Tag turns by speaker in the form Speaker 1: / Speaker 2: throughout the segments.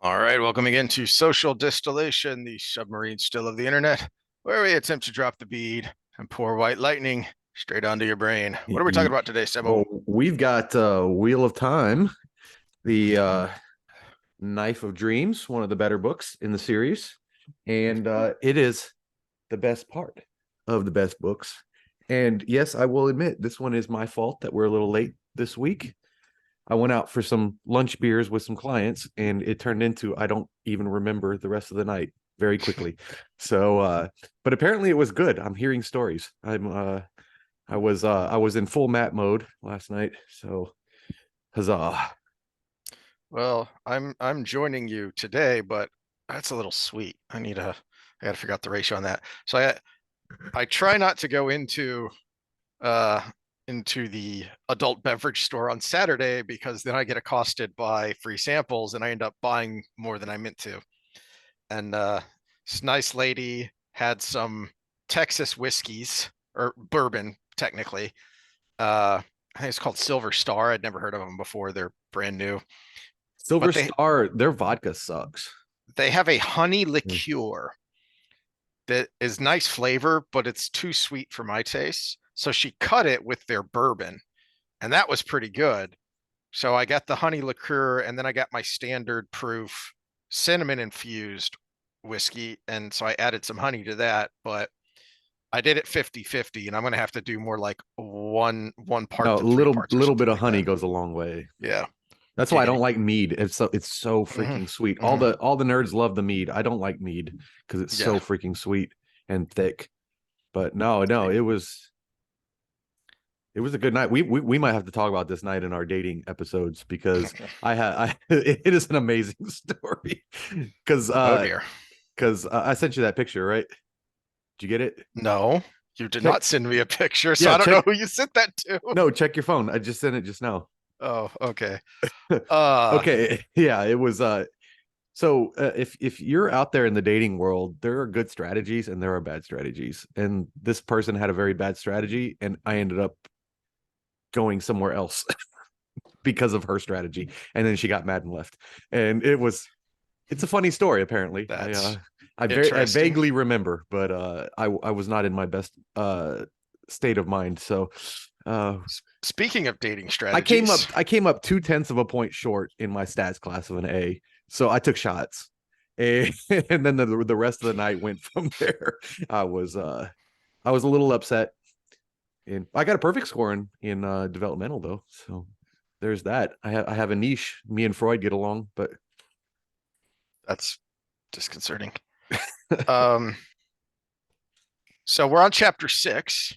Speaker 1: All right, welcome again to Social Distillation, the submarine still of the internet, where we attempt to drop the bead and pour white lightning straight onto your brain. What are we talking about today, Sebo?
Speaker 2: Well, we've got Wheel of Time, the Knife of Dreams, one of the better books in the series, and it is the best part of the best books. And yes, I will admit this one is my fault that we're a little late this week. I went out for some lunch beers with some clients, and it turned into I don't even remember the rest of the night very quickly. So, but apparently it was good. I'm hearing stories. I was in full map mode last night, so huzzah.
Speaker 1: Well, I'm joining you today, but that's a little sweet. I gotta figure out the ratio on that. So I try not to go uh into the adult beverage store on Saturday because then I get accosted by free samples and I end up buying more than I meant to. And this nice lady had some Texas whiskeys or bourbon, technically. I think it's called Silver Star. I'd never heard of them before. They're brand new,
Speaker 2: Silver
Speaker 1: but they
Speaker 2: Star, their vodka sucks.
Speaker 1: they have a honey
Speaker 2: Mm.
Speaker 1: liqueur that is nice flavor, but it's too sweet for my taste. So she cut it with their bourbon, and that was pretty good. So I got the honey liqueur, and then I got my standard proof cinnamon infused whiskey, and so I added some honey to that, but I did it 50-50, and I'm going to have to do more like one part
Speaker 2: No,
Speaker 1: to three parts or
Speaker 2: little
Speaker 1: something
Speaker 2: bit of
Speaker 1: like
Speaker 2: honey
Speaker 1: that.
Speaker 2: goes a long way.
Speaker 1: Yeah.
Speaker 2: That's why I don't
Speaker 1: Giggity.
Speaker 2: like mead. It's so
Speaker 1: Hmm.
Speaker 2: freaking sweet.
Speaker 1: Hmm.
Speaker 2: All the nerds love the mead. I don't like mead because it's
Speaker 1: Yeah.
Speaker 2: so freaking sweet and thick. But no, it was a good night. We might have to talk about this night in our dating episodes because I it is an amazing story. Because
Speaker 1: Oh dear.
Speaker 2: I sent you that picture, right? Did you get it?
Speaker 1: No, you did
Speaker 2: Check.
Speaker 1: not send me a picture, so
Speaker 2: Yeah,
Speaker 1: I don't know
Speaker 2: check.
Speaker 1: who you sent that to.
Speaker 2: No, check your phone. I just sent it just now.
Speaker 1: Oh, okay. Uh,
Speaker 2: Okay, yeah, it was. If you're out there in the dating world, there are good strategies and there are bad strategies. And this person had a very bad strategy, and I ended up going somewhere else because of her strategy. And then she got mad and left. And it's a funny story. Apparently,
Speaker 1: that's
Speaker 2: I
Speaker 1: interesting.
Speaker 2: vaguely remember, but I was not in my best state of mind. So
Speaker 1: Speaking of dating strategies,
Speaker 2: I came up 2/10 of a point short in my stats class of an A. So I took shots. And, and then the rest of the night went from there. I was uh I was a little upset. And I got a perfect score in developmental though. So there's that. I have a niche. Me and Freud get along, but
Speaker 1: that's disconcerting. Um, so we're on chapter 6.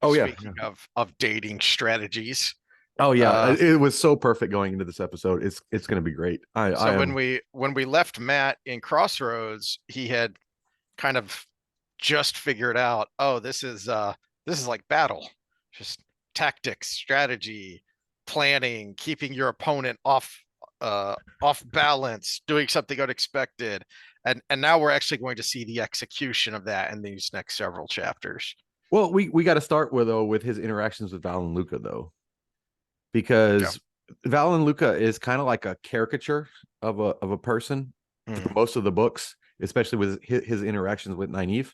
Speaker 2: oh yeah.
Speaker 1: Speaking of dating strategies,
Speaker 2: Oh yeah.
Speaker 1: uh,
Speaker 2: It was so perfect going into this episode. It's gonna be great.
Speaker 1: so
Speaker 2: I am
Speaker 1: when we left Matt in Crossroads, he had kind of just figured out, oh, this is like battle, just tactics, strategy, planning, keeping your opponent off balance, doing something unexpected. And now we're actually going to see the execution of that in these next several chapters.
Speaker 2: well, we gotta start with his interactions with Val and Luca though,
Speaker 1: Yeah.
Speaker 2: because Val and Luca is kind of like a caricature of a person for
Speaker 1: Mm.
Speaker 2: most of the books, especially with his interactions with Nynaeve.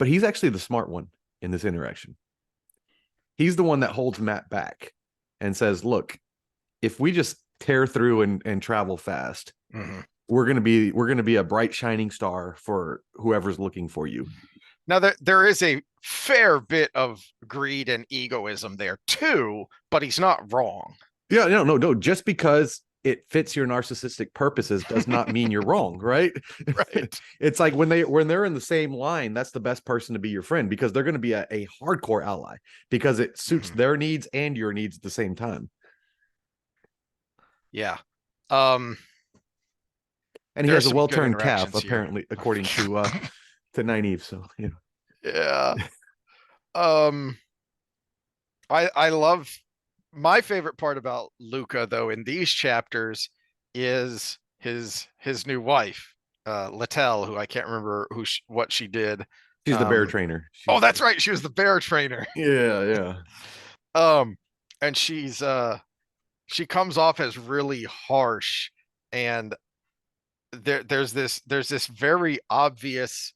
Speaker 2: But he's actually the smart one in this interaction. He's the one that holds Matt back and says, "Look, if we just tear through and travel fast,
Speaker 1: Hmm.
Speaker 2: we're gonna be a bright shining star for whoever's looking for you."
Speaker 1: Now there is a fair bit of greed and egoism there too, but he's not wrong.
Speaker 2: Yeah, no. Just because it fits your narcissistic purposes does not mean you're wrong, right?
Speaker 1: Right.
Speaker 2: It's like when they're in the same line, that's the best person to be your friend because they're going to be a hardcore ally because it suits
Speaker 1: Hmm.
Speaker 2: their needs and your needs at the same time.
Speaker 1: Yeah. Um,
Speaker 2: And he
Speaker 1: there are
Speaker 2: has a
Speaker 1: some
Speaker 2: well
Speaker 1: good
Speaker 2: turned calf,
Speaker 1: interactions here.
Speaker 2: apparently, according to Nynaeve. So you know,
Speaker 1: Yeah. Um, I love my favorite part about Luca though in these chapters is his new wife, Littell, who I can't remember what she did.
Speaker 2: she's the bear
Speaker 1: Um,
Speaker 2: trainer.
Speaker 1: oh,
Speaker 2: She's
Speaker 1: that's right, she was the bear trainer.
Speaker 2: yeah.
Speaker 1: Um, and she comes off as really harsh, and there's this very obvious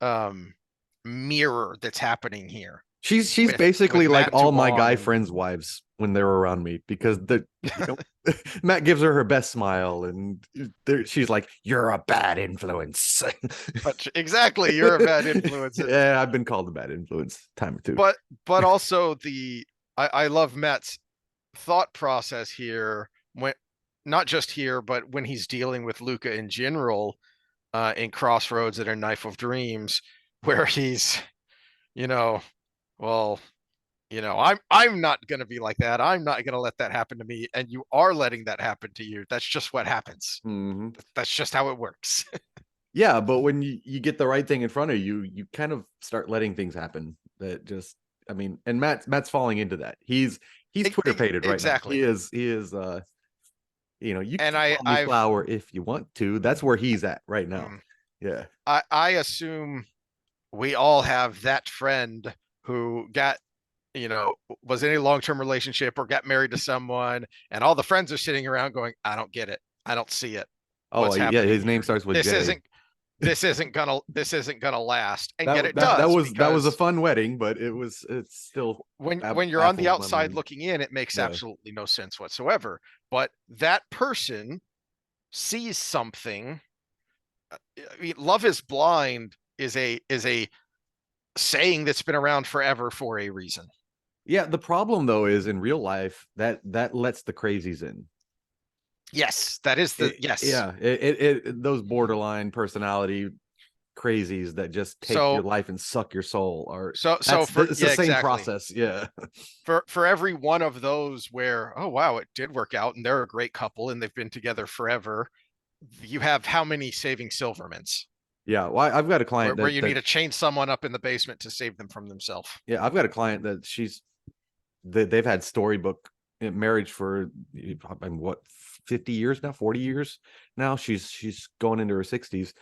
Speaker 1: um mirror that's happening here
Speaker 2: She's
Speaker 1: with
Speaker 2: basically like
Speaker 1: Matt
Speaker 2: all my
Speaker 1: Dugong
Speaker 2: guy
Speaker 1: and
Speaker 2: friends' wives when they're around me because you know Matt gives her best smile and she's like, "You're a bad influence."
Speaker 1: but exactly, you're a bad influence.
Speaker 2: Yeah, I've been called a bad influence time or two.
Speaker 1: But also I love Matt's thought process here, when not just here but when he's dealing with Luca in general, in Crossroads and in Knife of Dreams, where he's, you know, well, I'm not going to be like that. I'm not going to let that happen to me, and you are letting that happen to you. That's just what happens.
Speaker 2: Mm-hmm.
Speaker 1: That's just how it works.
Speaker 2: Yeah, but when you get the right thing in front of you, you kind of start letting things happen that just I mean, and Matt's falling into that. He's Twitter pated right now.
Speaker 1: Exactly.
Speaker 2: He is you
Speaker 1: And
Speaker 2: can
Speaker 1: I
Speaker 2: call me
Speaker 1: I've
Speaker 2: flower if you want to. That's where he's at right now.
Speaker 1: mm,
Speaker 2: Yeah.
Speaker 1: I assume we all have that friend who got, was in a long-term relationship or got married to someone, and all the friends are sitting around going, I don't get it. I don't see it.
Speaker 2: Oh,
Speaker 1: What's
Speaker 2: yeah,
Speaker 1: happening
Speaker 2: his name
Speaker 1: here?
Speaker 2: starts with
Speaker 1: This
Speaker 2: J.
Speaker 1: isn't this isn't gonna last. And yet it
Speaker 2: That
Speaker 1: does,
Speaker 2: was a
Speaker 1: because
Speaker 2: fun wedding, but it's still
Speaker 1: when you're on the
Speaker 2: baffles my
Speaker 1: outside
Speaker 2: mind.
Speaker 1: looking in, it makes
Speaker 2: Yeah.
Speaker 1: absolutely no sense whatsoever. But that person sees something. I mean, love is blind is a saying that's been around forever for a reason.
Speaker 2: Yeah, the problem though is in real life that lets the crazies in.
Speaker 1: Yes, that is the yes.
Speaker 2: Yeah, those borderline personality crazies that just take your
Speaker 1: So
Speaker 2: life and suck your soul are
Speaker 1: so for
Speaker 2: it's the
Speaker 1: yeah,
Speaker 2: same
Speaker 1: exactly.
Speaker 2: process. Yeah.
Speaker 1: For every one of those where, oh wow, it did work out and they're a great couple and they've been together forever, you have how many Saving Silvermans,
Speaker 2: Yeah, well, I've got a
Speaker 1: where,
Speaker 2: client
Speaker 1: where you need
Speaker 2: that
Speaker 1: to chain someone up in the basement to save them from themselves.
Speaker 2: yeah, I've got a client that they've had storybook marriage for I mean, what 50 years now, 40 years now. She's going into her 60s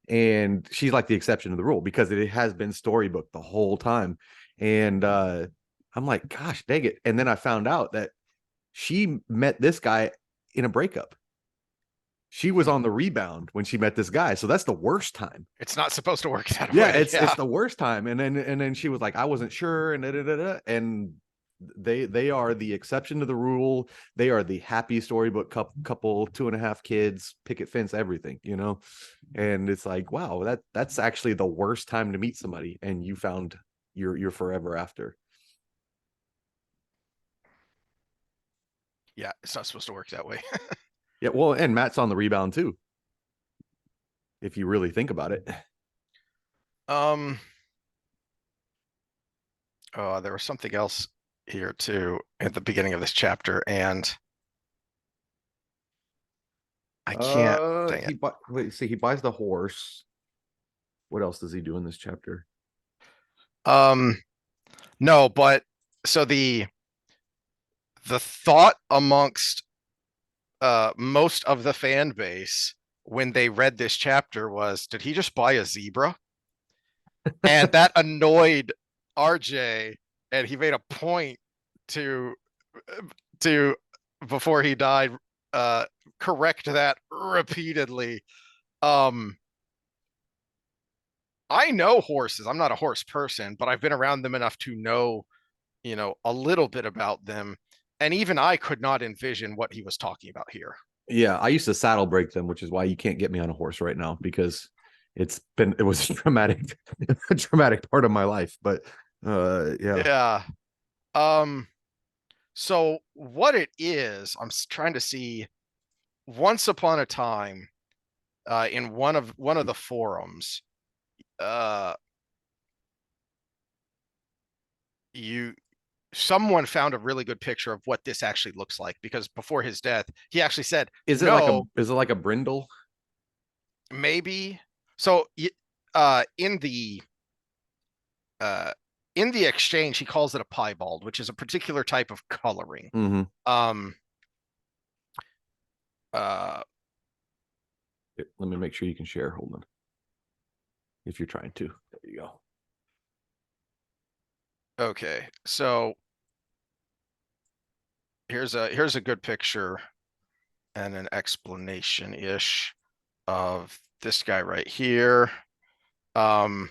Speaker 2: and she's like the exception to the rule because it has been storybook the whole time. And I'm like, gosh, dang it. And then I found out that she met this guy in a breakup. She was on the rebound when she met this guy. So that's the worst time.
Speaker 1: It's not supposed to work that
Speaker 2: Yeah,
Speaker 1: way.
Speaker 2: it's
Speaker 1: Yeah.
Speaker 2: the worst time. And then she was like, I wasn't sure, and and they are the exception to the rule. They are the happy storybook couple, 2.5 kids, picket fence, everything. And it's like, wow, that's actually the worst time to meet somebody, and you found your forever after.
Speaker 1: Yeah, it's not supposed to work that way.
Speaker 2: Yeah, well, and Matt's on the rebound too, if you really think about it.
Speaker 1: um oh, there was something else here too at the beginning of this chapter, and I can't, dang it.
Speaker 2: Wait, see, he buys the horse. What else does he do in this chapter?
Speaker 1: um no, but so the thought amongst most of the fan base when they read this chapter was, did he just buy a zebra? And that annoyed RJ, and he made a point to to before he died, uh correct that repeatedly. um I know horses. I'm not a horse person, but I've been around them enough to know, a little bit about them, and even I could not envision what he was talking about here.
Speaker 2: Yeah, I used to saddle break them, which is why you can't get me on a horse right now because it was a traumatic a traumatic part of my life. But yeah.
Speaker 1: Yeah. um so what it is, I'm trying to see. Once upon a time, in one of the forums, uh you someone found a really good picture of what this actually looks like, because before his death he actually said, no,
Speaker 2: Is it like a brindle?
Speaker 1: maybe. So in the uh in the exchange he calls it a piebald, which is a particular type of coloring.
Speaker 2: Mm-hmm.
Speaker 1: um uh
Speaker 2: Let me make sure you can share. Hold on. If you're trying to. There you go.
Speaker 1: okay, so here's a good picture and an explanation ish. of this guy right here. Um,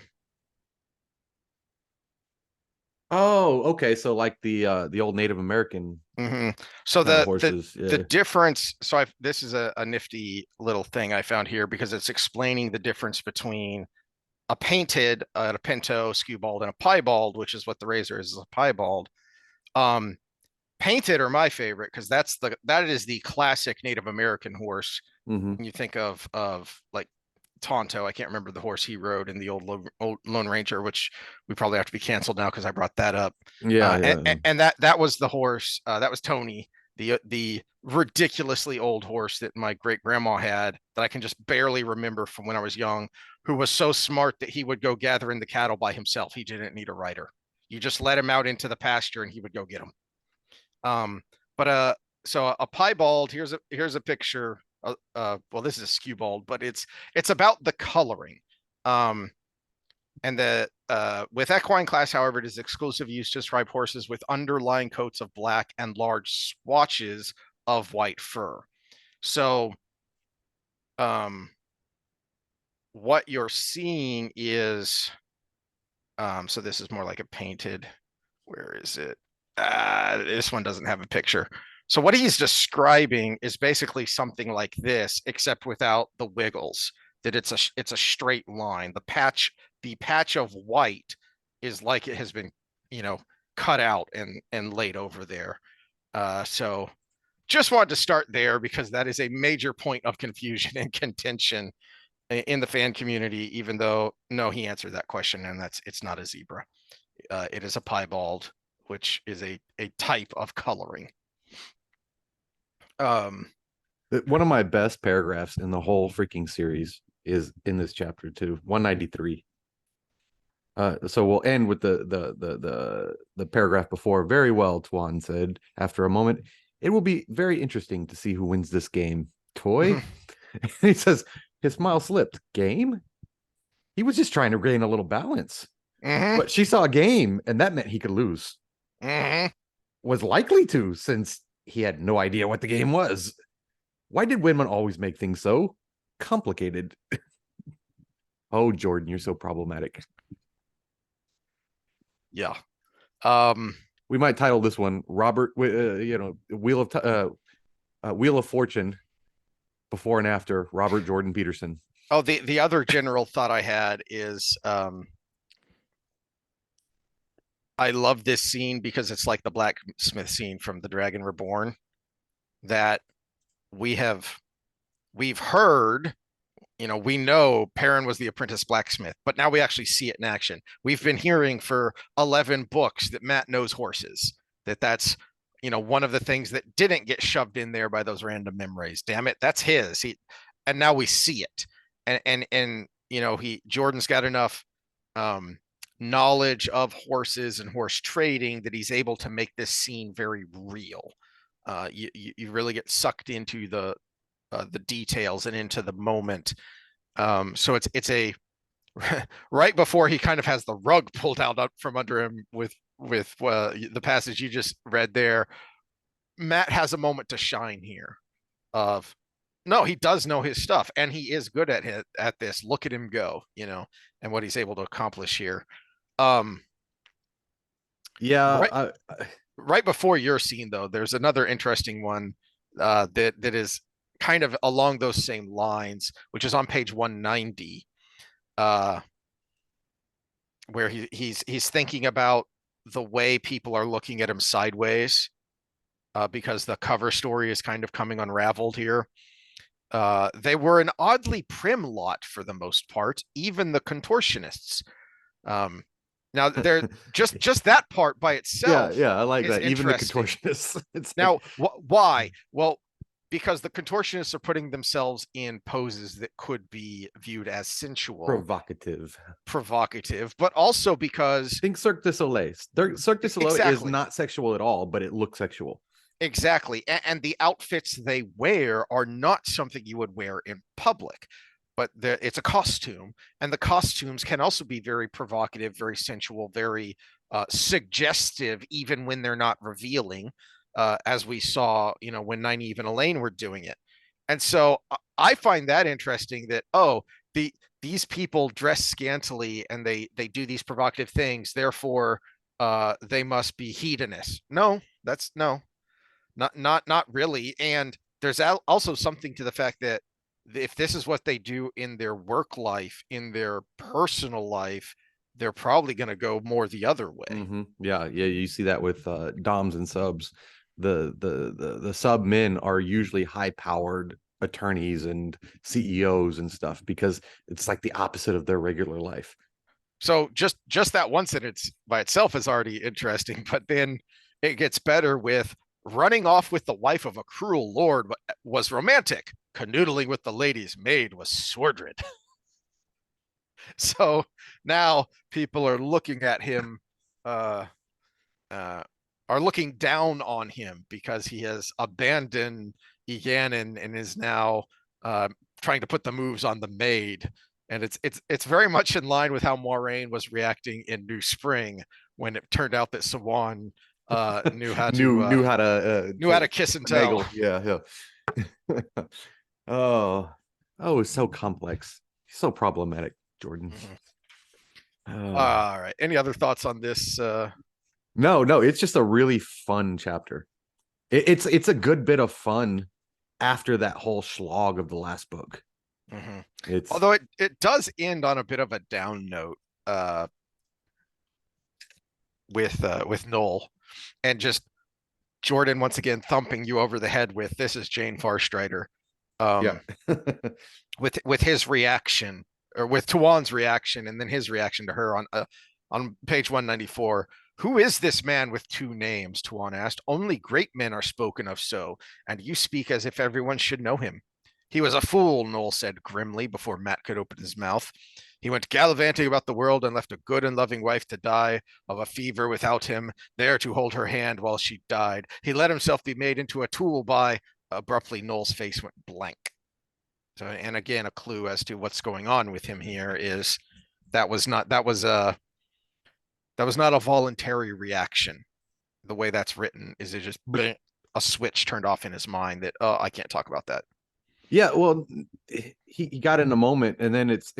Speaker 2: Oh, okay. So like the old Native American
Speaker 1: mhm. So
Speaker 2: kind of
Speaker 1: the
Speaker 2: horses.
Speaker 1: the
Speaker 2: Yeah.
Speaker 1: difference. So this is a nifty little thing I found here because it's explaining the difference between a painted, a pinto, skewbald, and a piebald, which is what the razor is a piebald. Um, Painted are my favorite because that is the classic Native American horse.
Speaker 2: Hmm.
Speaker 1: When you think of like Tonto, I can't remember the horse he rode in the old Lone Ranger, which we probably have to be canceled now because I brought that up.
Speaker 2: Yeah,
Speaker 1: And,
Speaker 2: yeah.
Speaker 1: and that was the horse. That was Tony, the ridiculously old horse that my great grandma had that I can just barely remember from when I was young. Who was so smart that he would go gather in the cattle by himself. He didn't need a rider. You just let him out into the pasture and he would go get them. Um, but so a piebald. Here's a picture. Well, this is a skewbald, but it's about the coloring. Um, and the with equine class, however, it is exclusive use to describe horses with underlying coats of black and large swatches of white fur. So, um, what you're seeing is, so this is more like a painted. Where is it? This one doesn't have a picture. So what he's describing is basically something like this, except without the wiggles. That it's a straight line. The patch of white is like it has been, you know, cut out and laid over there. So just wanted to start there because that is a major point of confusion and contention in the fan community. Even though no, he answered that question, and it's not a zebra. It is a piebald, which is a type of coloring. Um,
Speaker 2: One of my best paragraphs in the whole freaking series is in this chapter too, 193. So we'll end with the paragraph before. Very well, Tuan said after a moment. It will be very interesting to see who wins this game. Toy? He says his smile slipped. Game? He was just trying to gain a little balance.
Speaker 1: mm-hmm,
Speaker 2: But she saw a game, and that meant he could lose.
Speaker 1: mm-hmm.
Speaker 2: Was likely to, since he had no idea what the game was. Why did Winman always make things so complicated? Oh, Jordan, you're so problematic.
Speaker 1: Yeah. Um,
Speaker 2: We might title this one Robert, Wheel of Fortune before and after Robert Jordan Peterson.
Speaker 1: oh, the other general thought I had is I love this scene because it's like the blacksmith scene from The Dragon Reborn that we have we've heard. We know Perrin was the apprentice blacksmith, but now we actually see it in action. We've been hearing for 11 books that Matt knows horses, that's, one of the things that didn't get shoved in there by those random memories. Damn it, that's his. And now we see it. And Jordan's got enough um, knowledge of horses and horse trading that he's able to make this scene very real. You really get sucked into the details and into the moment. So it's a right before he kind of has the rug pulled out up from under him with the passage you just read there. Matt has a moment to shine here. Of no, he does know his stuff, and he is good at this. Look at him go, and what he's able to accomplish here. Um,
Speaker 2: Yeah,
Speaker 1: right, right before your scene though, there's another interesting one that is kind of along those same lines, which is on page 190, uh, where he's thinking about the way people are looking at him sideways, because the cover story is kind of coming unraveled here. They were an oddly prim lot for the most part, even the contortionists. Um, Now, they're just that part by
Speaker 2: yeah,
Speaker 1: itself
Speaker 2: yeah. I like
Speaker 1: is
Speaker 2: that. Even the
Speaker 1: interesting.
Speaker 2: contortionists. It's like
Speaker 1: Now, why? Well, because the contortionists are putting themselves in poses that could be viewed as sensual,
Speaker 2: provocative.
Speaker 1: provocative, but also because
Speaker 2: Think Cirque du Soleil. Cirque du Soleil is
Speaker 1: exactly,
Speaker 2: not sexual at all, but it looks sexual.
Speaker 1: exactly, and the outfits they wear are not something you would wear in public, but it's a costume, and the costumes can also be very provocative, very sensual, very suggestive, even when they're not revealing, as we saw, when Nynaeve and Elaine were doing it. And so I find that interesting that, oh, these people dress scantily and they do these provocative things, therefore they must be hedonists. No, that's no, not really. And there's also something to the fact that if this is what they do in their work life, in their personal life, they're probably going to go more the other way.
Speaker 2: Yeah, you see that with doms and subs. The sub men are usually high powered attorneys and CEOs and stuff because it's like the opposite of their regular life.
Speaker 1: So just that one sentence by itself is already interesting, but then it gets better with running off with the wife of a cruel lord was romantic. Canoodling with the lady's maid was sordid. So now people are looking at him, uh, uh, are looking down on him because he has abandoned Eganon and is now trying to put the moves on the maid. And it's very much in line with how Moiraine was reacting in New Spring when it turned out that Sawan knew how
Speaker 2: knew how
Speaker 1: knew how to kiss and tell.
Speaker 2: finagle. Yeah. Oh, it's so complex. So problematic, Jordan.
Speaker 1: Mhm.
Speaker 2: Oh.
Speaker 1: All right. Any other thoughts on this?
Speaker 2: No, it's just a really fun chapter. It's a good bit of fun after that whole slog of the last book.
Speaker 1: Mhm.
Speaker 2: It's
Speaker 1: Although it does end on a bit of a down note uh, with Noel and just Jordan once again thumping you over the head with this is Jane Farstrider.
Speaker 2: yeah.
Speaker 1: With his reaction or with Tuan's reaction and then his reaction to her on page 194. Who is this man with two names? Tuan asked. Only great men are spoken of so, and you speak as if everyone should know him. He was a fool, Noel said grimly before Matt could open his mouth. He went gallivanting about the world and left a good and loving wife to die of a fever without him, there to hold her hand while she died. He let himself be made into a tool by. Abruptly, Noel's face went blank. So, and again, a clue as to what's going on with him here is that was not a voluntary reaction. The way that's written is it just bleh, a switch turned off in his mind that I can't talk about that.
Speaker 2: Yeah, well, he got in a moment, and then it's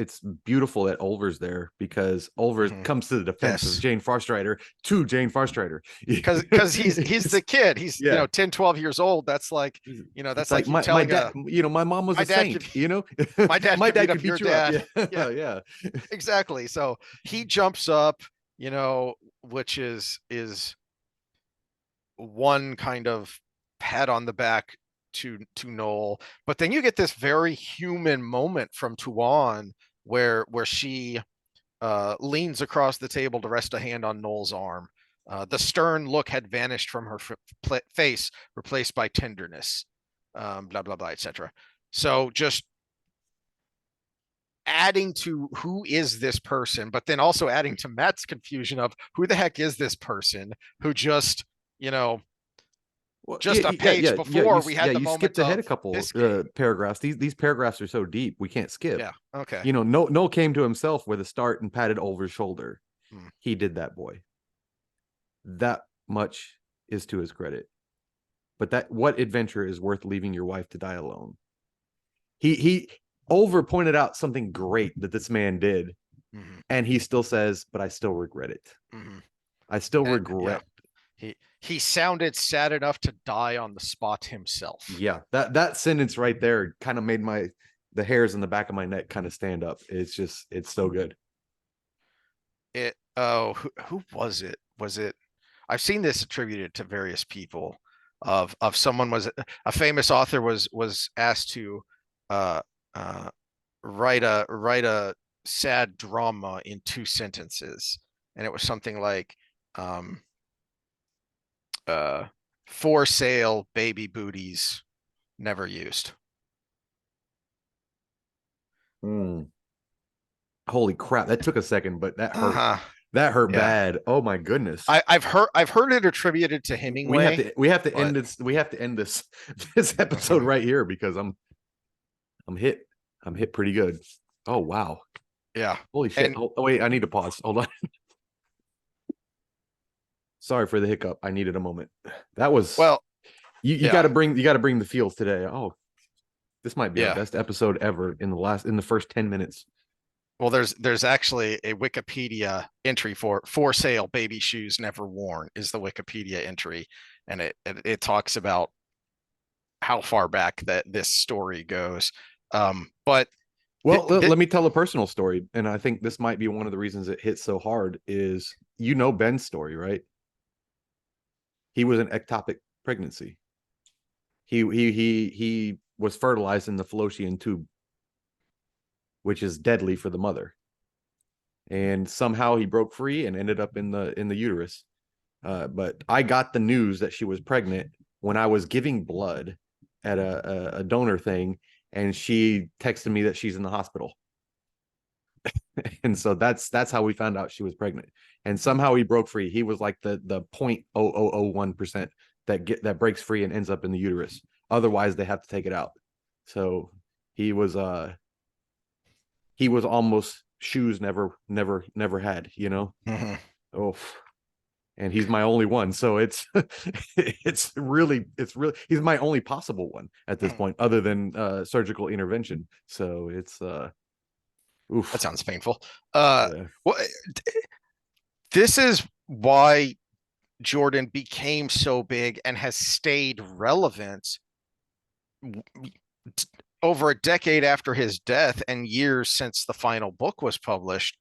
Speaker 2: beautiful that Ulver's there because Ulver comes to the defense of
Speaker 1: Yes.
Speaker 2: Jane Farstrider to Jane Farstrider.
Speaker 1: Because he's the kid. He's
Speaker 2: Yeah.
Speaker 1: 10, 12 years old. That's like,
Speaker 2: It's
Speaker 1: that's
Speaker 2: like
Speaker 1: like you
Speaker 2: my
Speaker 1: telling
Speaker 2: dad, my mom was
Speaker 1: my
Speaker 2: a
Speaker 1: dad
Speaker 2: saint,
Speaker 1: could my dad
Speaker 2: my
Speaker 1: could
Speaker 2: dad
Speaker 1: beat
Speaker 2: could
Speaker 1: up your
Speaker 2: beat you up.
Speaker 1: dad.
Speaker 2: Yeah.
Speaker 1: Yeah,
Speaker 2: Yeah.
Speaker 1: exactly. So he jumps up, which is one kind of pat on the back to Noel, but then you get this very human moment from Tuan where she leans across the table to rest a hand on Noel's arm. The stern look had vanished from her face, replaced by tenderness. Blah blah blah, etc. So just adding to who is this person, but then also adding to Matt's confusion of who the heck is this person who just you know
Speaker 2: Well,
Speaker 1: just a page before we had the
Speaker 2: you skipped
Speaker 1: moment
Speaker 2: ahead a
Speaker 1: of
Speaker 2: couple
Speaker 1: this game.
Speaker 2: paragraphs. These paragraphs are so deep we can't skip.
Speaker 1: Yeah. Okay.
Speaker 2: Noel came to himself with a start and patted Ulver's shoulder.
Speaker 1: Hmm.
Speaker 2: He did that, boy. That much is to his credit. But that what adventure is worth leaving your wife to die alone? He Ulver pointed out something great that this man did, and he still says, "But I still regret it. I still
Speaker 1: Yeah.
Speaker 2: regret."
Speaker 1: He sounded sad enough to die on the spot himself.
Speaker 2: Yeah, that sentence right there kind of made the hairs in the back of my neck kind of stand up. It's so good.
Speaker 1: Who was it? Was it I've seen this attributed to various people of someone was a famous author was asked to uh uh write a sad drama in two sentences, and it was something like um uh for sale baby booties never used.
Speaker 2: Mm. Holy crap, that took a second, but that hurt.
Speaker 1: Uh-huh.
Speaker 2: That hurt
Speaker 1: Yeah.
Speaker 2: bad. Oh my goodness.
Speaker 1: I've heard it attributed to Hemingway.
Speaker 2: We have to
Speaker 1: but
Speaker 2: end this. We have to end this episode right here because I'm hit. I'm hit pretty good. Oh wow.
Speaker 1: yeah.
Speaker 2: Holy shit.
Speaker 1: And
Speaker 2: Oh wait, I need to pause. Hold on. Sorry for the hiccup. I needed a moment. That was
Speaker 1: well,
Speaker 2: you
Speaker 1: yeah.
Speaker 2: gotta bring the feels today. Oh, This might be our
Speaker 1: Yeah.
Speaker 2: best episode ever in the first 10 minutes.
Speaker 1: Well, there's actually a Wikipedia entry for sale baby shoes never worn is the Wikipedia entry, and it talks about how far back that this story goes. But
Speaker 2: Well,
Speaker 1: th th
Speaker 2: let me tell a personal story, and I think this might be one of the reasons it hits so hard is Ben's story, right? He was an ectopic pregnancy. He was fertilized in the fallopian tube, which is deadly for the mother. And somehow he broke free and ended up in the uterus. But I got the news that she was pregnant when I was giving blood at a donor thing, and she texted me that she's in the hospital. And so that's how we found out she was pregnant. And somehow he broke free. He was like the 0.0001% that breaks free and ends up in the uterus. Otherwise, they have to take it out. So he was almost shoes never had, you know.
Speaker 1: mhm.
Speaker 2: Oh, and he's my only one, so it's it's really he's my only possible one at this point, other than surgical intervention. So it's
Speaker 1: That
Speaker 2: oof.
Speaker 1: sounds painful. Uh,
Speaker 2: Yeah.
Speaker 1: well, this is why Jordan became so big and has stayed relevant over a decade after his death and years since the final book was published,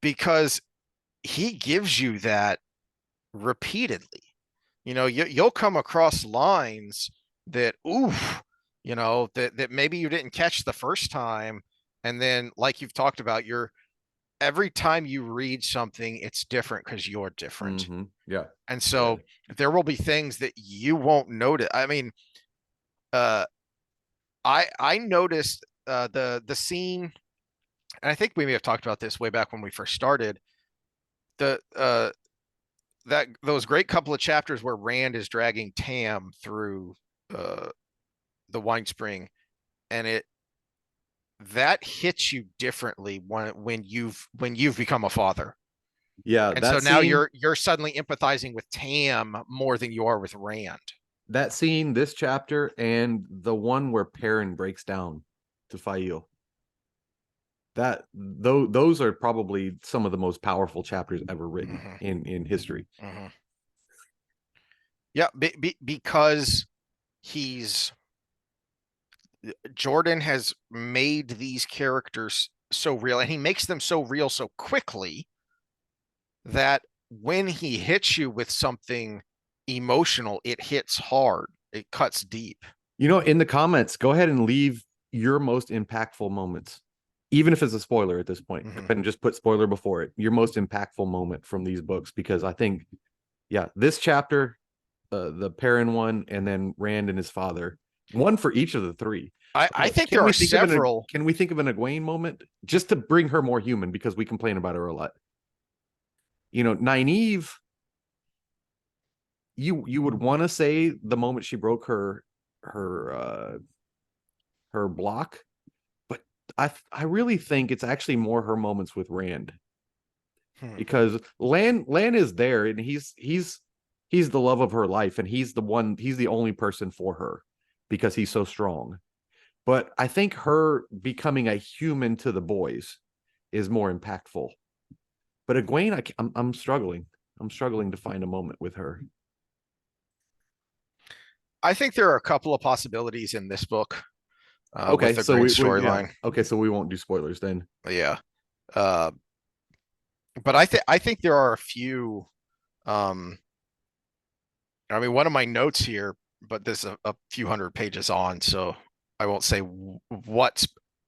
Speaker 1: because he gives you that repeatedly. You'll come across lines that, oof, that maybe you didn't catch the first time. And then, like you've talked about, every time you read something, it's different because you're different.
Speaker 2: Mm-hmm. Yeah.
Speaker 1: And
Speaker 2: Yeah.
Speaker 1: so there will be things that you won't notice. I mean, uh, I noticed the scene, and I think we may have talked about this way back when we first started. The that those great couple of chapters where Rand is dragging Tam through uh, the wine spring, and it that hits you differently when you've become a father.
Speaker 2: Yeah,
Speaker 1: And so now you're suddenly empathizing with Tam more than you are with Rand.
Speaker 2: that scene, this chapter, and the one where Perrin breaks down to Fail. Those are probably some of the most powerful chapters ever written
Speaker 1: Mm-hmm.
Speaker 2: in history.
Speaker 1: Mm-hmm. Yeah, because he's Jordan has made these characters so real, and he makes them so real so quickly that when he hits you with something emotional, it hits hard. It cuts deep.
Speaker 2: In the comments, go ahead and leave your most impactful moments, even if it's a spoiler at this point. Go
Speaker 1: Mm-hmm.
Speaker 2: ahead and just put spoiler before it. Your most impactful moment from these books, because I think, yeah, this chapter, the Perrin one, and then Rand and his father, one for each of the three.
Speaker 1: I think there are several.
Speaker 2: Can we think of an Egwene moment just to bring her more human, because we complain about her a lot? Nynaeve, you would want to say the moment she broke her her block, but I really think it's actually more her moments with Rand,
Speaker 1: Hmm.
Speaker 2: because Lan is there, and he's the love of her life, and he's the only person for her because he's so strong. But I think her becoming a human to the boys is more impactful. But Egwene, I'm struggling. I'm struggling to find a moment with her.
Speaker 1: I think there are a couple of possibilities in this book with
Speaker 2: Okay,
Speaker 1: the
Speaker 2: so
Speaker 1: Green
Speaker 2: we yeah.
Speaker 1: storyline.
Speaker 2: Okay, so we won't do spoilers then.
Speaker 1: Yeah. Uh, but I think there are a few. Um, I mean, one of my notes here, but there's a few hundred pages on, so I won't say what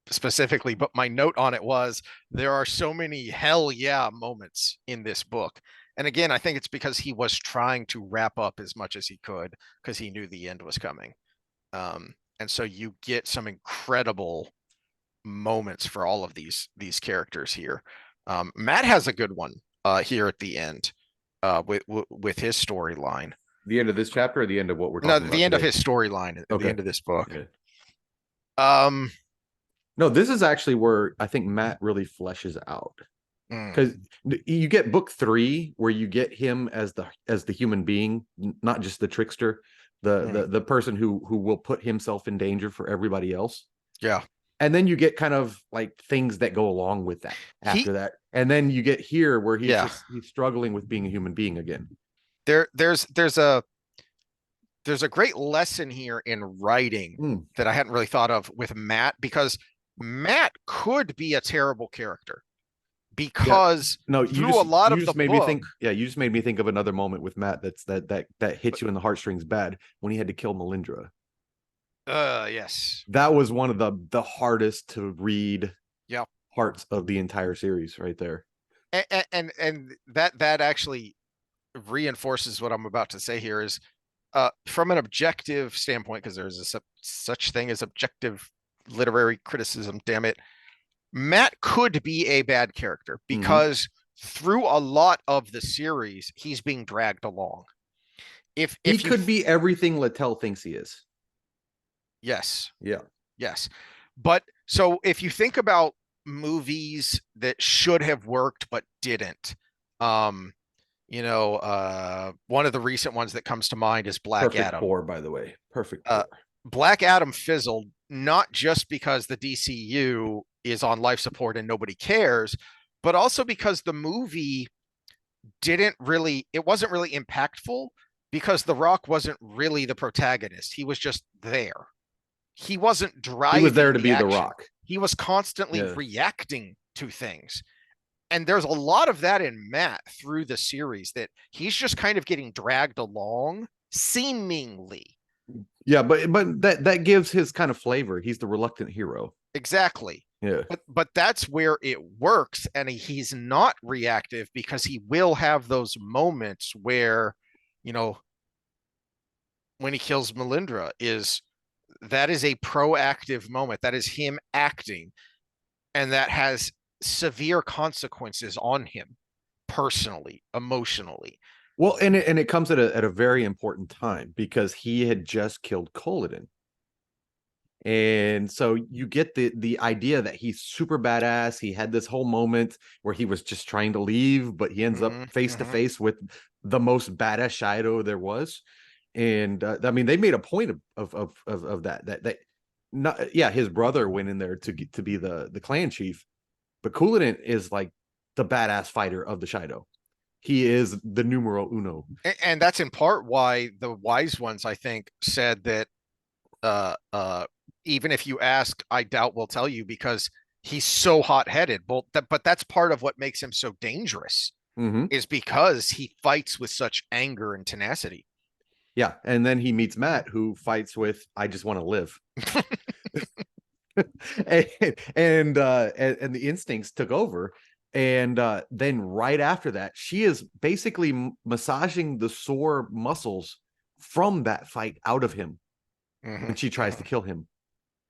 Speaker 1: specifically, but my note on it was there are so many hell yeah moments in this book. And again, I think it's because he was trying to wrap up as much as he could because he knew the end was coming. And so you get some incredible moments for all of these characters here. Matt has a good one here at the end with his storyline.
Speaker 2: The end of this chapter, or the end of what we're
Speaker 1: No,
Speaker 2: talking
Speaker 1: the
Speaker 2: about
Speaker 1: end of
Speaker 2: today?
Speaker 1: his storyline at the
Speaker 2: Okay.
Speaker 1: end of this book.
Speaker 2: Yeah.
Speaker 1: Um,
Speaker 2: No, this is actually where I think Matt really fleshes out,
Speaker 1: mm,
Speaker 2: because you get book 3 where you get him as the human being, not just the trickster. the person who will put himself in danger for everybody else.
Speaker 1: Yeah.
Speaker 2: And then you get kind of like things that go along with that
Speaker 1: He
Speaker 2: after that. And then you get here where
Speaker 1: yeah.
Speaker 2: he's struggling with being a human being again.
Speaker 1: There's a great lesson here in writing
Speaker 2: Mm,
Speaker 1: that I hadn't really thought of with Matt, because Matt could be a terrible character
Speaker 2: yeah.
Speaker 1: because
Speaker 2: No,
Speaker 1: through a lot
Speaker 2: you
Speaker 1: of the
Speaker 2: just made me
Speaker 1: book,
Speaker 2: think. Yeah, you just made me think of another moment with Matt that hit you in the heartstrings bad when he had to kill Melindra.
Speaker 1: yes.
Speaker 2: That was one of the hardest to read
Speaker 1: Yeah.
Speaker 2: parts of the entire series right there.
Speaker 1: And that actually reinforces what I'm about to say here is from an objective standpoint, because there's a such thing as objective literary criticism, damn it. Matt could be a bad character
Speaker 2: Mm-hmm.
Speaker 1: because through a lot of the series, he's being dragged along.
Speaker 2: He
Speaker 1: If you
Speaker 2: could be everything Littell thinks he is.
Speaker 1: yes,
Speaker 2: Yeah.
Speaker 1: yes. But so if you think about movies that should have worked but didn't, um, one of the recent ones that comes to mind is Black
Speaker 2: Perfect
Speaker 1: Adam.
Speaker 2: pour, by the way. Perfect
Speaker 1: Uh,
Speaker 2: pour.
Speaker 1: Black Adam fizzled not just because the DCU is on life support and nobody cares, but also because the movie it wasn't really impactful because The Rock wasn't really the protagonist. He was just there. He wasn't
Speaker 2: He was there
Speaker 1: driving
Speaker 2: to
Speaker 1: the
Speaker 2: be the
Speaker 1: action.
Speaker 2: Rock.
Speaker 1: He was constantly
Speaker 2: Yeah.
Speaker 1: reacting to things. And there's a lot of that in Matt through the series, that he's just kind of getting dragged along seemingly.
Speaker 2: Yeah, but that gives his kind of flavor. He's the reluctant hero.
Speaker 1: Exactly.
Speaker 2: Yeah.
Speaker 1: But that's where it works, and he's not reactive because he will have those moments where, you know, when he kills Melindra, is that is a proactive moment. That is him acting, and that has severe consequences on him personally, emotionally.
Speaker 2: Well, and it comes at a very important time because he had just killed Coliden. And so you get the idea that he's super badass. He had this whole moment where he was just trying to leave, but he ends up
Speaker 1: Mm-hmm,
Speaker 2: face to
Speaker 1: mm-hmm.
Speaker 2: face with the most badass Shido there was. And I mean, they made a point of that not yeah, his brother went in there to be the clan chief, but Cooladin is like the badass fighter of the Shido. He is the numero uno.
Speaker 1: And that's in part why the wise ones, I think, said that uh uh even if you ask, I doubt we'll tell you, because he's so hot-headed. But that's part of what makes him so dangerous,
Speaker 2: Mm-hmm.
Speaker 1: is because he fights with such anger and tenacity.
Speaker 2: Yeah, and then he meets Matt, who fights with "I just want to live," and and the instincts took over. And then right after that, she is basically massaging the sore muscles from that fight out of him
Speaker 1: Mm-hmm,
Speaker 2: when she tries to
Speaker 1: mm-hmm.
Speaker 2: kill him.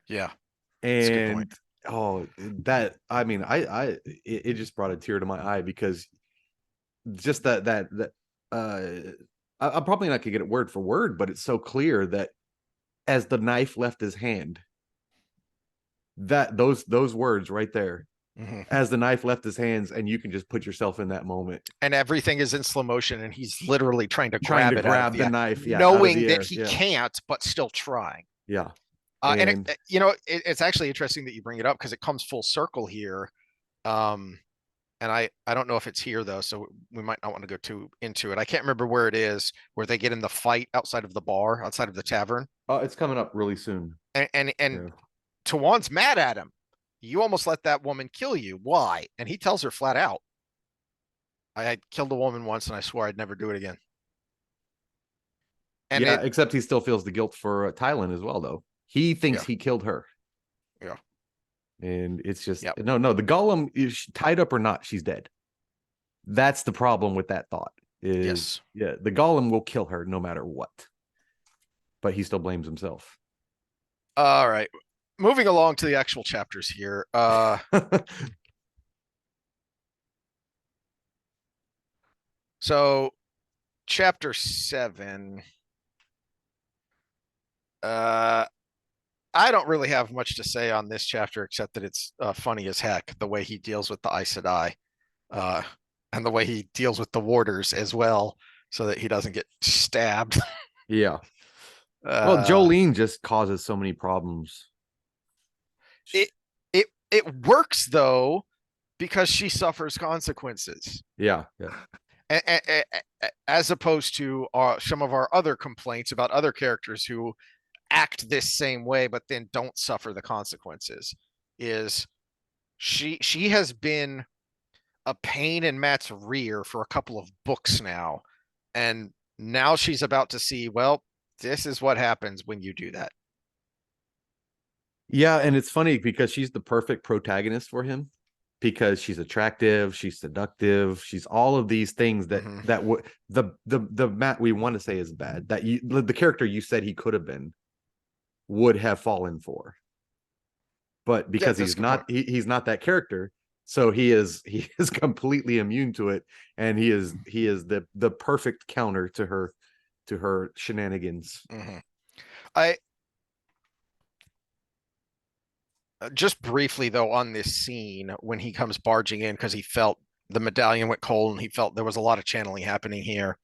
Speaker 1: Yeah, that's a good point.
Speaker 2: And oh, that I mean, it just brought a tear to my eye because just that I'm probably not gonna get it word for word, but it's so clear that as the knife left his hand, that those words right there,
Speaker 1: Mm-hmm.
Speaker 2: as the knife left his hands, and you can just put yourself in that moment,
Speaker 1: And everything is in slow motion, and he's literally trying to
Speaker 2: trying to
Speaker 1: grab it out of
Speaker 2: grab
Speaker 1: the
Speaker 2: the
Speaker 1: air,
Speaker 2: knife, yeah, out of
Speaker 1: knowing
Speaker 2: the
Speaker 1: that
Speaker 2: air,
Speaker 1: he
Speaker 2: yeah,
Speaker 1: can't, but still trying.
Speaker 2: yeah,
Speaker 1: And
Speaker 2: and
Speaker 1: it's actually interesting that you bring it up because it comes full circle here. Um, and I don't know if it's here though, so we might not want to go too into it. I can't remember where it is, where they get in the fight outside of the bar, outside of the tavern,
Speaker 2: it's coming up really soon.
Speaker 1: and
Speaker 2: Yeah,
Speaker 1: Tawan's mad at him. You almost let that woman kill you. Why? And he tells her flat out, I had killed a woman once and I swore I'd never do it again. And
Speaker 2: yeah.
Speaker 1: it,
Speaker 2: Except he still feels the guilt for Tylan as well, though. He thinks
Speaker 1: yeah,
Speaker 2: he killed her,
Speaker 1: yeah,
Speaker 2: and it's just
Speaker 1: yeah,
Speaker 2: no. The golem is tied up or not, she's dead. That's the problem with that thought. Is
Speaker 1: yes.
Speaker 2: yeah, the golem will kill her no matter what, but he still blames himself.
Speaker 1: All right. Moving along to the actual chapters here. So chapter 7. Uh, I don't really have much to say on this chapter except that it's funny as heck the way he deals with the Aes Sedai, uh, and the way he deals with the warders as well, so that he doesn't get stabbed.
Speaker 2: Yeah. Well,
Speaker 1: Uh,
Speaker 2: Jolene just causes so many problems.
Speaker 1: it it works though because she suffers consequences,
Speaker 2: Yeah, yeah.
Speaker 1: as opposed to some of our other complaints about other characters who act this same way but then don't suffer the consequences. Is she has been a pain in Matt's rear for a couple of books now, and now she's about to see, well, this is what happens when you do that.
Speaker 2: Yeah, and it's funny because she's the perfect protagonist for him because she's attractive, she's seductive, she's all of these things that
Speaker 1: Mm-hmm.
Speaker 2: that would the Matt we want to say is bad that you the character you said he could have been would have fallen for. But
Speaker 1: Yeah,
Speaker 2: because
Speaker 1: that's a good point.
Speaker 2: he's not that character, so he is completely immune to it, and he is the perfect counter to her shenanigans.
Speaker 1: Mm-hmm. I just briefly though on this scene when he comes barging in because he felt the medallion went cold and he felt there was a lot of channeling happening here.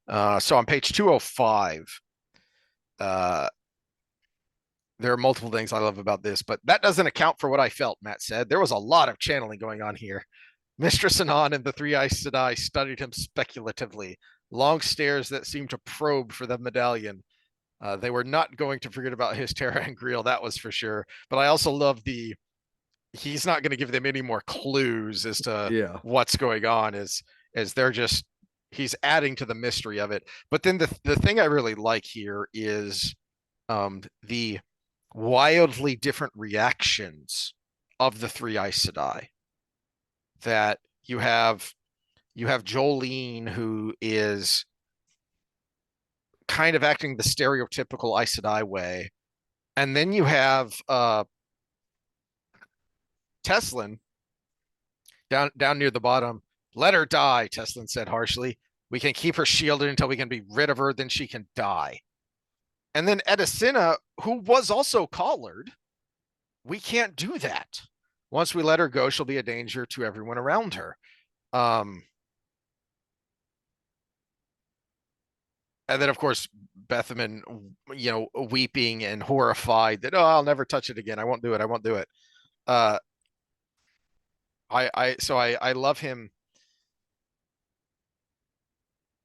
Speaker 1: So on page 205, uh, there are multiple things I love about this, but that doesn't account for what I felt, Matt said. There was a lot of channeling going on here. Mistress Anon and the Three Aes Sedai studied him speculatively, long stares that seemed to probe for the medallion. They were not going to forget about his Terra and Griel, that was for sure. But I also love the he's not going to give them any more clues as to
Speaker 2: Yeah.
Speaker 1: what's going on as they're just he's adding to the mystery of it. But then the thing I really like here is the wildly different reactions of the Three Aes Sedai. That you have Jolene, who is kind of acting the stereotypical Aes Sedai way, and then you have Teslin down near the bottom. Let her die, Teslin said harshly. We can keep her shielded until we can be rid of her, then she can die. And then Edicina, who was also collared, we can't do that. Once we let her go, she'll be a danger to everyone around her. Um, and then, of course, Bethaman, weeping and horrified that, oh, I'll never touch it again. I won't do it. I won't do it. Uh, I love him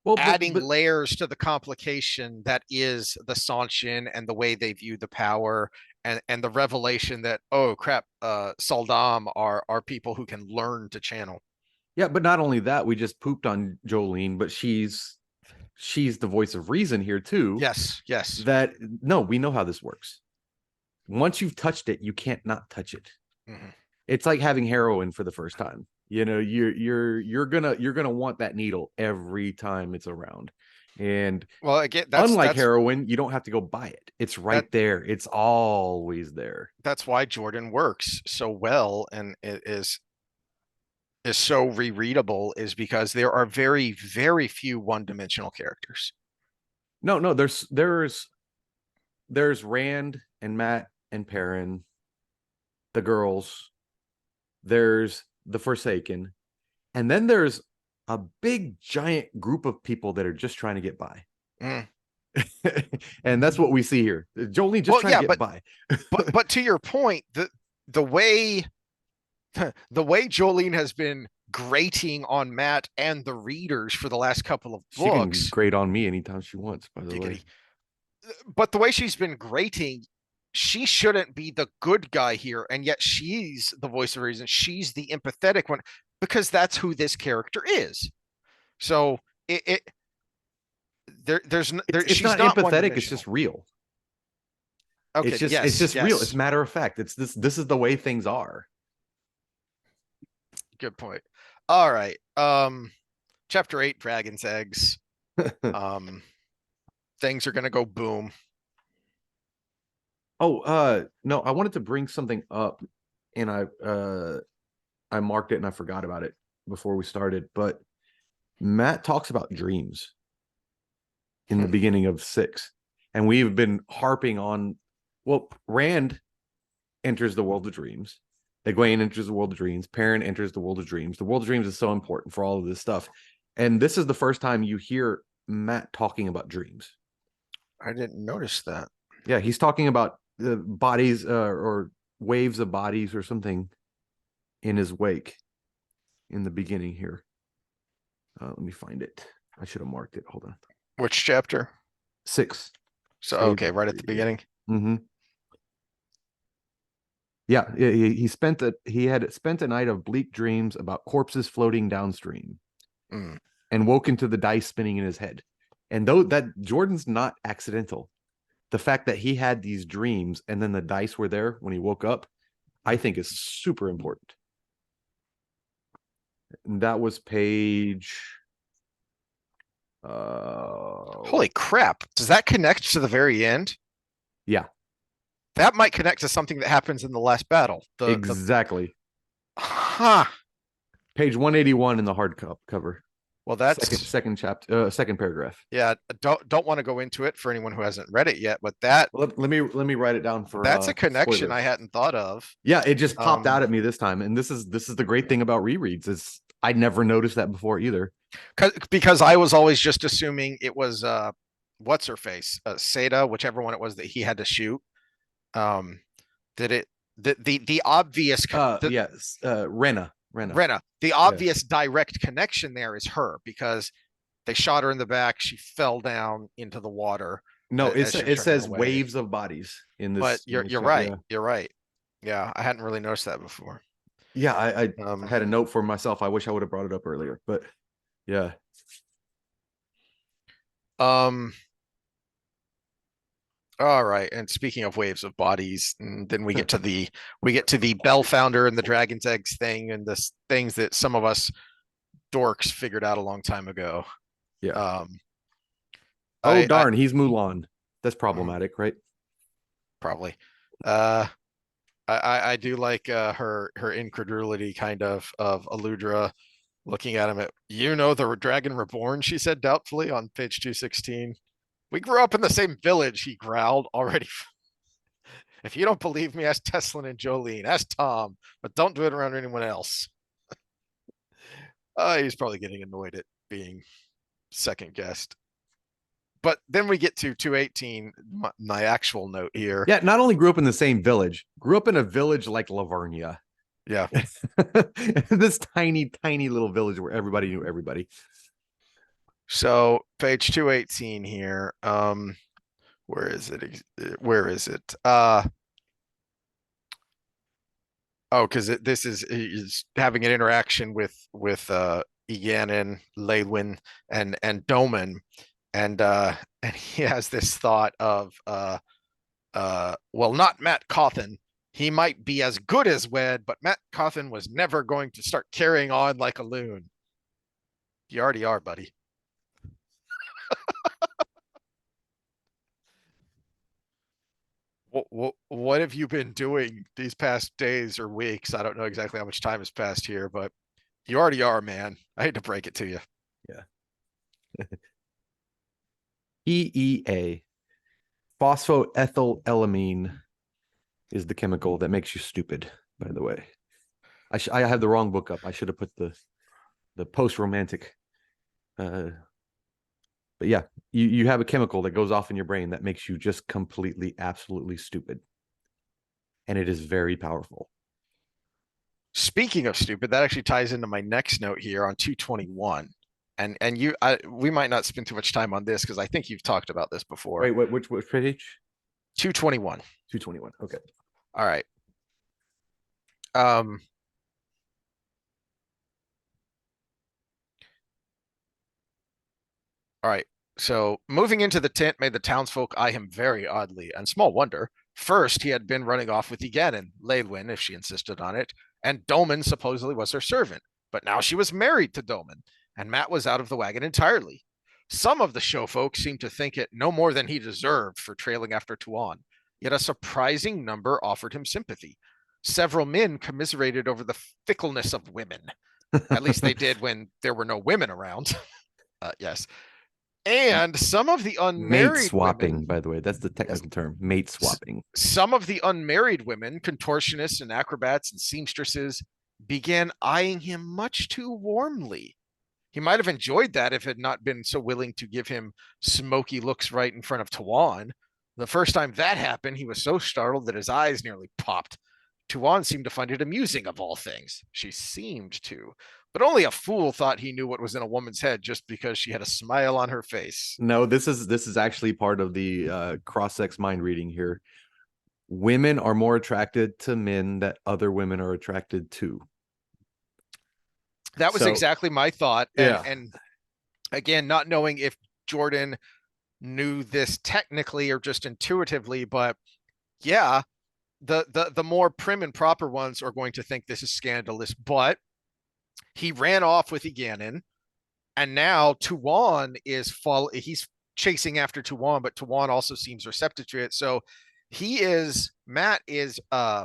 Speaker 2: Well,
Speaker 1: adding layers to the complication that is the Sanshin and the way they view the power and the revelation that, oh crap, Saldam are people who can learn to channel.
Speaker 2: yeah, but not only that, we just pooped on Jolene, but she's the voice of reason here too.
Speaker 1: Yes, yes.
Speaker 2: That no, we know how this works. Once you've touched it, you can't not touch it.
Speaker 1: Mm-hmm.
Speaker 2: It's like having heroin for the first time. You know, you're gonna want that needle every time it's around. And
Speaker 1: Well, again,
Speaker 2: unlike heroin, you don't have to go buy it. It's right
Speaker 1: that
Speaker 2: there. It's always there.
Speaker 1: that's why Jordan works so well and it is so rereadable is because there are very, very few one-dimensional characters.
Speaker 2: No, no, there's Rand and Matt and Perrin, the girls. There's the Forsaken, and then there's a big giant group of people that are just trying to get by.
Speaker 1: Mm.
Speaker 2: And that's what we see here. Jolene just
Speaker 1: Well,
Speaker 2: trying
Speaker 1: yeah,
Speaker 2: to get by.
Speaker 1: but to your point, the way the way Jolene has been grating on Matt and the readers for the last couple of
Speaker 2: She can
Speaker 1: books,
Speaker 2: grate on me anytime she wants, by the way.
Speaker 1: giggity. But the way she's been grating, she shouldn't be the good guy here, and yet she's the voice of reason. She's the empathetic one because that's who this character is. So it
Speaker 2: It's
Speaker 1: she's
Speaker 2: not
Speaker 1: not one
Speaker 2: empathetic, it's
Speaker 1: dimensional.
Speaker 2: just real.
Speaker 1: Okay,
Speaker 2: It's
Speaker 1: yes,
Speaker 2: just real. It's
Speaker 1: yes,
Speaker 2: matter of fact. It's this is the way things are.
Speaker 1: good point. All right, chapter 8, Dragon's Eggs. Um, things are gonna go boom.
Speaker 2: Oh, no, I wanted to bring something up and I marked it and I forgot about it before we started, but Matt talks about dreams in the beginning of 6. And we've been harping on, well, Rand enters the world of dreams. Egwene enters the world of dreams. Perrin enters the world of dreams. The world of dreams is so important for all of this stuff. And this is the first time you hear Matt talking about dreams.
Speaker 1: I didn't notice that.
Speaker 2: Yeah, he's talking about the bodies or waves of bodies or something in his wake in the beginning here. Let me find it. I should have marked it. Hold on.
Speaker 1: Which chapter?
Speaker 2: 6.
Speaker 1: So,
Speaker 2: Save.
Speaker 1: okay, right at the beginning.
Speaker 2: Mm-hmm. Yeah, he had spent a night of bleak dreams about corpses floating downstream
Speaker 1: Mm.
Speaker 2: and woke into the dice spinning in his head. And though that Jordan's not accidental, the fact that he had these dreams and then the dice were there when he woke up, I think is super important. And that was page
Speaker 1: Holy crap. Does that connect to the very end?
Speaker 2: yeah,
Speaker 1: That might connect to something that happens in the last battle. The
Speaker 2: exactly.
Speaker 1: huh.
Speaker 2: Page 181 in the hard cover.
Speaker 1: Well,
Speaker 2: Second chapter, second paragraph.
Speaker 1: yeah, don't want to go into it for anyone who hasn't read it yet, but that
Speaker 2: Let me write it down for
Speaker 1: that's a connection I
Speaker 2: spoilers.
Speaker 1: hadn't thought of.
Speaker 2: Yeah, it just popped
Speaker 1: Um,
Speaker 2: out at me this time, and this is the great thing about rereads is I never noticed that before either.
Speaker 1: because I was always just assuming it was what's her face, Seda, whichever one it was that he had to shoot. Um, did it the obvious
Speaker 2: Yes, Rena.
Speaker 1: the
Speaker 2: Yeah.
Speaker 1: obvious direct connection there is her because they shot her in the back. She fell down into the water
Speaker 2: No,
Speaker 1: as she was
Speaker 2: it
Speaker 1: trying to get
Speaker 2: says
Speaker 1: away.
Speaker 2: waves of bodies in
Speaker 1: But
Speaker 2: this. In this
Speaker 1: you're
Speaker 2: yeah,
Speaker 1: right. You're right. Yeah, I hadn't really noticed that before.
Speaker 2: yeah. I
Speaker 1: Um,
Speaker 2: had a note for myself. I wish I would have brought it up earlier, but yeah,
Speaker 1: um, all right. And speaking of waves of bodies, and then we get to the Bell founder and the dragon's eggs thing and the things that some of us dorks figured out a long time ago.
Speaker 2: yeah.
Speaker 1: Um,
Speaker 2: Oh
Speaker 1: I
Speaker 2: darn, he's Mulan. That's problematic, right?
Speaker 1: probably. Uh, I do like her incredulity kind of Aludra looking at him at the dragon reborn, she said doubtfully on page 216. We grew up in the same village, he growled already. If you don't believe me, ask Teslin and Jolene, ask Tom, but don't do it around anyone else. He's probably getting annoyed at being second guessed. But then we get to 218, my actual note here.
Speaker 2: Yeah, not only grew up in the same village, grew up in a village like Lavernia.
Speaker 1: Yeah.
Speaker 2: This tiny, tiny little village where everybody knew everybody.
Speaker 1: So page 218 here. Where is it? Where is it? Oh, because this is he's having an interaction with Eganin, Leywin, and Doman, and he has this thought of well, not Matt Cawthon. He might be as good as Wed, but Matt Cawthon was never going to start carrying on like a loon. You already are, buddy. What have you been doing these past days or weeks? I don't know exactly how much time has passed here, but you already are, man. I hate to break it to you.
Speaker 2: Yeah. EEA, phosphoethylamine, is the chemical that makes you stupid. By the way, I have the wrong book up. I should have put the post romantic. But yeah, you have a chemical that goes off in your brain that makes you just completely, absolutely stupid, and it is very powerful.
Speaker 1: Speaking of stupid, that actually ties into my next note here on 221. We might not spend too much time on this because I think you've talked about this before.
Speaker 2: Wait, which page?
Speaker 1: 221.
Speaker 2: 221. Okay.
Speaker 1: All right. Um, all right. So moving into the tent made the townsfolk eye him very oddly, and small wonder. First, he had been running off with Eganin, Leylwyn, if she insisted on it, and Doman supposedly was her servant. But now she was married to Doman, and Matt was out of the wagon entirely. Some of the show folks seemed to think it no more than he deserved for trailing after Tuan, yet a surprising number offered him sympathy. Several men commiserated over the fickleness of women. At least they did when there were no women around. Yes. And some of the
Speaker 2: Mate
Speaker 1: unmarried
Speaker 2: swapping,
Speaker 1: women,
Speaker 2: by the way, that's the technical term. Mate swapping.
Speaker 1: some of the unmarried women, contortionists and acrobats and seamstresses, began eyeing him much too warmly. he might have enjoyed that if it had not been so willing to give him smoky looks right in front of Tawan. The first time that happened, he was so startled that his eyes nearly popped. Tuan seemed to find it amusing, of all things. She seemed to, but only a fool thought he knew what was in a woman's head just because she had a smile on her face.
Speaker 2: No, this is actually part of the cross-sex mind reading here. Women are more attracted to men that other women are attracted to.
Speaker 1: That was
Speaker 2: So
Speaker 1: exactly my thought. And
Speaker 2: yeah,
Speaker 1: and again, not knowing if Jordan knew this technically or just intuitively, but yeah, the more prim and proper ones are going to think this is scandalous. But he ran off with Iganin, and now Tuwan he's chasing after Tuwan, but Tuwan also seems receptive to it. So Matt is uh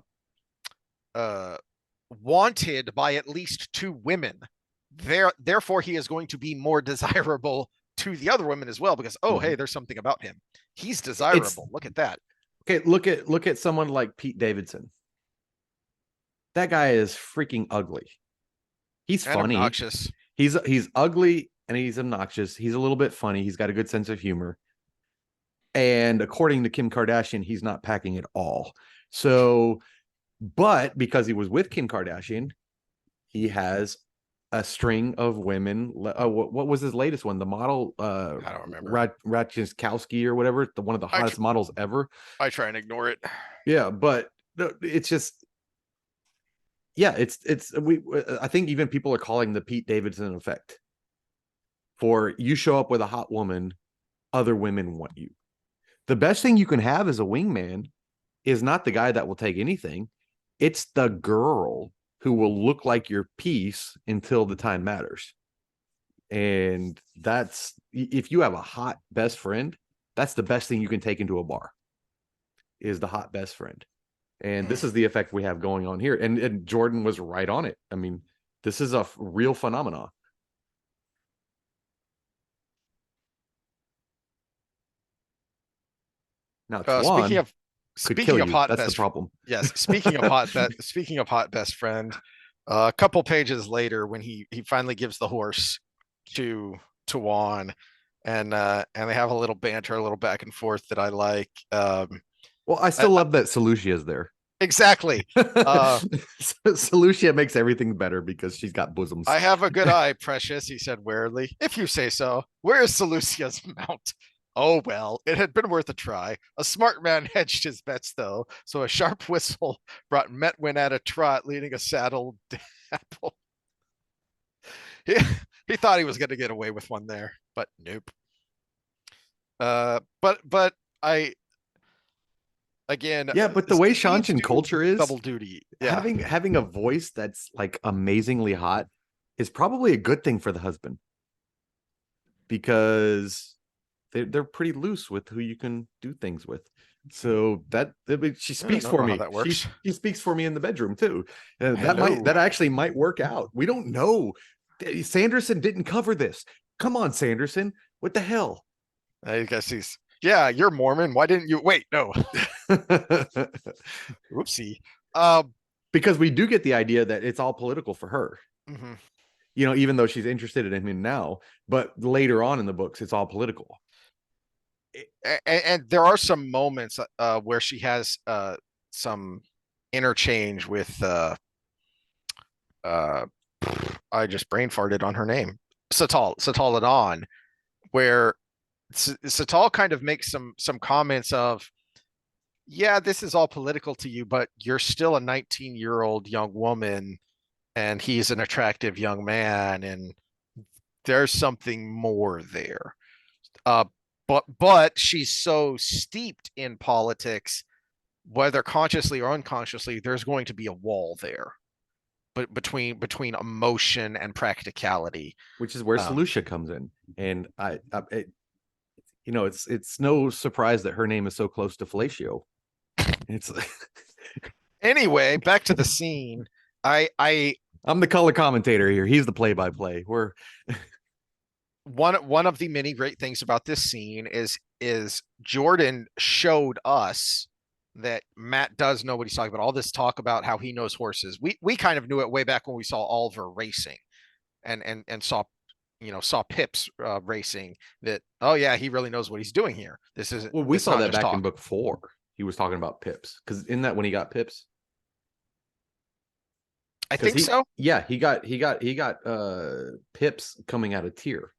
Speaker 1: wanted by at least two women. Therefore, he is going to be more desirable to the other women as well, because hey, there's something about him. He's
Speaker 2: it's
Speaker 1: desirable. Look at that.
Speaker 2: okay. Look at someone like Pete Davidson. That guy is freaking ugly. He's
Speaker 1: And
Speaker 2: funny.
Speaker 1: obnoxious.
Speaker 2: He's ugly and he's obnoxious. He's a little bit funny. He's got a good sense of humor. And according to Kim Kardashian, he's not packing at all. So, but because he was with Kim Kardashian, he has a string of women. What was his latest one? The model,
Speaker 1: I don't remember.
Speaker 2: Ratchkowski or whatever, one of the
Speaker 1: I
Speaker 2: hottest models ever.
Speaker 1: I try and ignore it.
Speaker 2: Yeah, but it's just, yeah, it's we. I think even people are calling the Pete Davidson effect. For you show up with a hot woman, other women want you. The best thing you can have as a wingman is not the guy that will take anything. It's the girl who will look like your piece until the time matters. And that's, if you have a hot best friend, that's the best thing you can take into a bar, is the hot best friend. And this is the effect we have going on here. And Jordan was right on it. I mean, this is a real phenomenon. Now,
Speaker 1: Speaking
Speaker 2: Tuan
Speaker 1: of
Speaker 2: could kill
Speaker 1: speaking of
Speaker 2: you.
Speaker 1: hot
Speaker 2: That's the
Speaker 1: best,
Speaker 2: problem.
Speaker 1: yes. Speaking of hot best friend, a couple pages later, when he finally gives the horse to Juan, and they have a little banter, a little back and forth that I like.
Speaker 2: Well, I
Speaker 1: I,
Speaker 2: still love that Salucia's there.
Speaker 1: exactly. Uh,
Speaker 2: Salucia makes everything better because she's got bosoms.
Speaker 1: I have a good eye, Precious, he said wearily. If you say so. Where is Seleucia's mount? Oh, well, it had been worth a try. A smart man hedged his bets, though, so a sharp whistle brought Metwin at a trot, leading a saddled apple. He, he thought he was going to get away with one there, but nope. But I, again,
Speaker 2: Yeah, but the way
Speaker 1: Steeds
Speaker 2: Shanshan
Speaker 1: do
Speaker 2: culture is,
Speaker 1: double duty. Yeah.
Speaker 2: having a voice that's like amazingly hot is probably a good thing for the husband, because they're pretty loose with who you can do things with. So she
Speaker 1: I
Speaker 2: speaks
Speaker 1: don't
Speaker 2: for
Speaker 1: know how
Speaker 2: me.
Speaker 1: that
Speaker 2: She
Speaker 1: works.
Speaker 2: she speaks for me in the bedroom too.
Speaker 1: Hello.
Speaker 2: That actually might work out. We don't know. Sanderson didn't cover this. Come on, Sanderson. What the hell?
Speaker 1: I guess you're Mormon. Why didn't you wait? No. Oopsie. Um,
Speaker 2: Because we do get the idea that it's all political for her.
Speaker 1: mhm.
Speaker 2: Even though she's interested in him now, but later on in the books, it's all political.
Speaker 1: And there are some moments where she has some interchange with uh I just brain farted on her name. Satal Adon, where Satal kind of makes some comments of, yeah, this is all political to you, but you're still a 19-year-old young woman and he's an attractive young man, and there's something more there. Uh, but she's so steeped in politics, whether consciously or unconsciously, there's going to be a wall there, but between emotion and practicality.
Speaker 2: Which is where
Speaker 1: Um,
Speaker 2: Solutia comes in. And it's no surprise that her name is so close to fellatio. It's
Speaker 1: anyway, back to the scene. I
Speaker 2: I'm the color commentator here. He's the play-by-play. We're
Speaker 1: one of the many great things about this scene is Jordan showed us that Matt does know what he's talking about. All this talk about how he knows horses. We kind of knew it way back when we saw Oliver racing and saw saw Pips racing, that, oh yeah, he really knows what he's doing here.
Speaker 2: Well, we
Speaker 1: It's
Speaker 2: saw
Speaker 1: not
Speaker 2: that
Speaker 1: just
Speaker 2: back in
Speaker 1: talk.
Speaker 2: book 4. He was talking about Pips because in that when he got Pips,
Speaker 1: I
Speaker 2: because
Speaker 1: think so.
Speaker 2: he got Pips coming out of Tyr.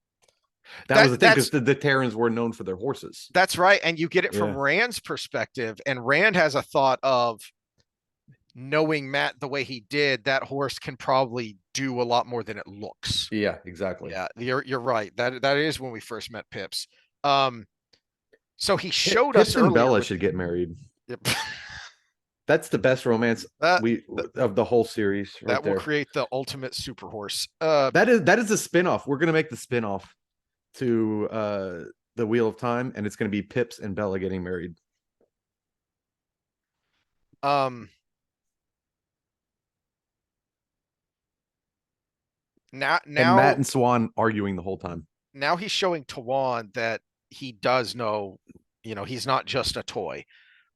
Speaker 2: That
Speaker 1: That
Speaker 2: was the thing because
Speaker 1: that's
Speaker 2: the Terrans were known for their horses.
Speaker 1: that's right. And you get it from
Speaker 2: Yeah.
Speaker 1: Rand's perspective, and Rand has a thought of, knowing Matt the way he did, that horse can probably do a lot more than it looks.
Speaker 2: Yeah, exactly.
Speaker 1: Yeah, you're right. That is when we first met Pips. Um, so he showed us
Speaker 2: Pips and
Speaker 1: earlier
Speaker 2: Bella
Speaker 1: with
Speaker 2: should get married.
Speaker 1: yep,
Speaker 2: That's the best romance
Speaker 1: that
Speaker 2: we of the whole series right
Speaker 1: that will
Speaker 2: there.
Speaker 1: create the ultimate super horse.
Speaker 2: That is a spinoff. We're gonna make the spinoff to the Wheel of Time, and it's gonna be Pips and Bella getting married.
Speaker 1: Um, now
Speaker 2: And Matt
Speaker 1: now
Speaker 2: and Swan arguing the whole time.
Speaker 1: now he's showing Tawan that he does know, he's not just a toy.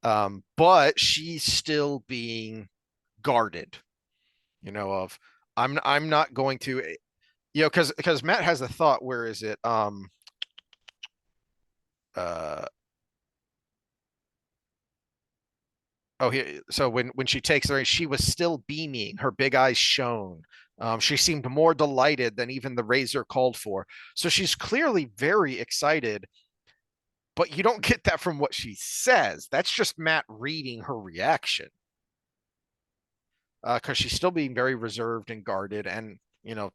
Speaker 1: But she's still being guarded, of, I'm not going to, because Matt has a thought, where is it? Uh oh, so when she takes her, she was still beaming, her big eyes shone. She seemed more delighted than even the razor called for. So she's clearly very excited, but you don't get that from what she says. That's just Matt reading her reaction. Because she's still being very reserved and guarded, and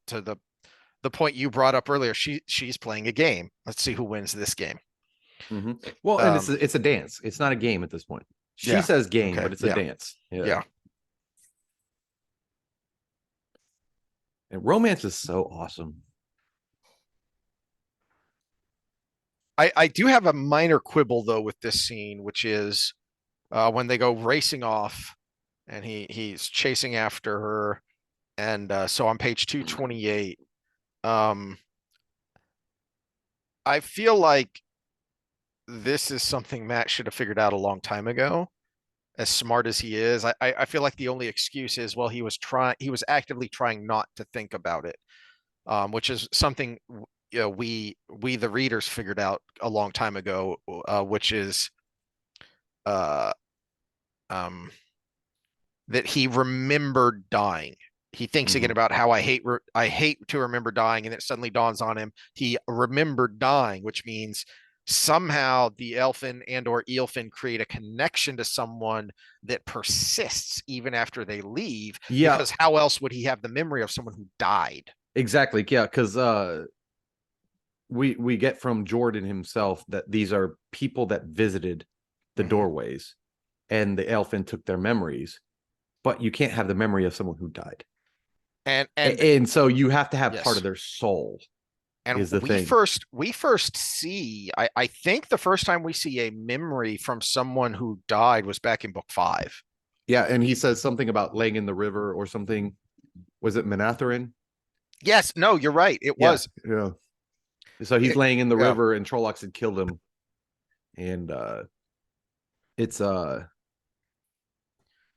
Speaker 1: to the point you brought up earlier, she's playing a game. Let's see who wins this game.
Speaker 2: Mm-hmm. Well, and
Speaker 1: Um,
Speaker 2: it's a dance. It's not a game at this point. She
Speaker 1: yeah.
Speaker 2: says game,
Speaker 1: Okay.
Speaker 2: but it's a
Speaker 1: Yeah.
Speaker 2: dance. Yeah.
Speaker 1: Yeah.
Speaker 2: And romance is so awesome.
Speaker 1: I do have a minor quibble though with this scene, which is when they go racing off, and he's chasing after her, and so on page 228, um, I feel like this is something Matt should have figured out a long time ago. As smart as he is, I feel like the only excuse is, well, he was actively trying not to think about it, which is something, we the readers figured out a long time ago, which is uh, um, that he remembered dying. He thinks again
Speaker 2: Mm-hmm.
Speaker 1: about how I hate to remember dying, and it suddenly dawns on him he remembered dying, which means somehow the elfin and or eelfin create a connection to someone that persists even after they leave,
Speaker 2: Yeah,
Speaker 1: because how else would he have the memory of someone who died?
Speaker 2: exactly. Yeah, because we get from Jordan himself that these are people that visited the
Speaker 1: Mm-hmm.
Speaker 2: doorways, and the elfin took their memories, but you can't have the memory of someone who died.
Speaker 1: And
Speaker 2: And so you have to have part
Speaker 1: yes,
Speaker 2: of their soul
Speaker 1: and
Speaker 2: is the
Speaker 1: we
Speaker 2: thing.
Speaker 1: first see, I think the first time we see a memory from someone who died was back in book 5.
Speaker 2: Yeah, and he says something about laying in the river or something. Was it Manatharin?
Speaker 1: Yes, no, you're right, it
Speaker 2: Yeah,
Speaker 1: was
Speaker 2: yeah. So he's
Speaker 1: it,
Speaker 2: laying in the
Speaker 1: yeah.
Speaker 2: river and Trollocs had killed him. And it's
Speaker 1: Yeah,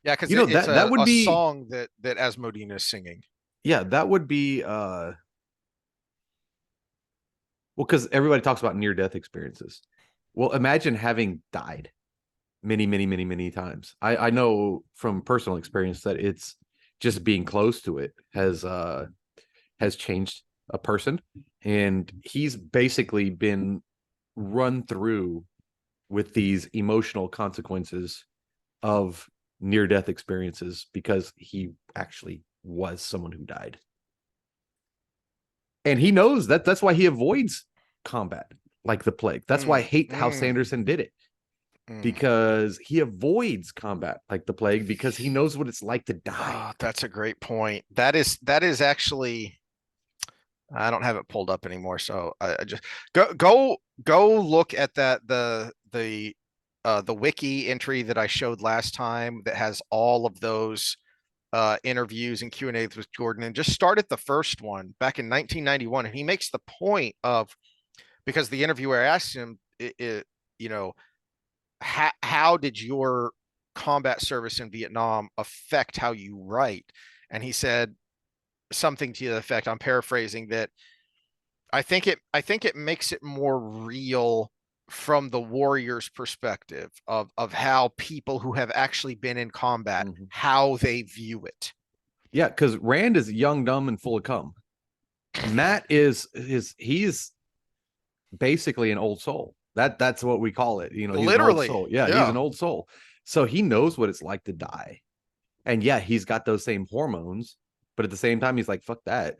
Speaker 1: because
Speaker 2: you know
Speaker 1: it's
Speaker 2: that would
Speaker 1: a
Speaker 2: be
Speaker 1: song that Asmodina is singing.
Speaker 2: yeah, that would be well, because everybody talks about near death experiences. Well, imagine having died many, many, many, many times. I know from personal experience that it's just being close to it has changed a person. And he's basically been run through with these emotional consequences of near death experiences because he actually was someone who died. And he knows that that's why he avoids combat like the plague. That's why I
Speaker 1: Mm,
Speaker 2: hate how
Speaker 1: mm,
Speaker 2: Sanderson did it,
Speaker 1: mm.
Speaker 2: because he avoids combat like the plague because he knows what it's like to die.
Speaker 1: Oh, that's a great point. That is actually, I don't have it pulled up anymore, so I just go look at that, the wiki entry that I showed last time that has all of those interviews and Q&As with Jordan, and just start at the first one back in 1991, and he makes the point of, because the interviewer asked him, you know, how did your combat service in Vietnam affect how you write? And he said something to the effect, I'm paraphrasing, that I think it makes it more real from the warrior's perspective of how people who have actually been in combat,
Speaker 2: Mhm.
Speaker 1: how they view it.
Speaker 2: Yeah, because Rand is young, dumb, and full of cum. Matt is he's basically an old soul. That's what we call it. You know, he's an old
Speaker 1: Literally,
Speaker 2: soul. Yeah, he's
Speaker 1: yeah.
Speaker 2: an old soul. So he knows what it's like to die. And yeah, he's got those same hormones, but at the same time, he's like, fuck that.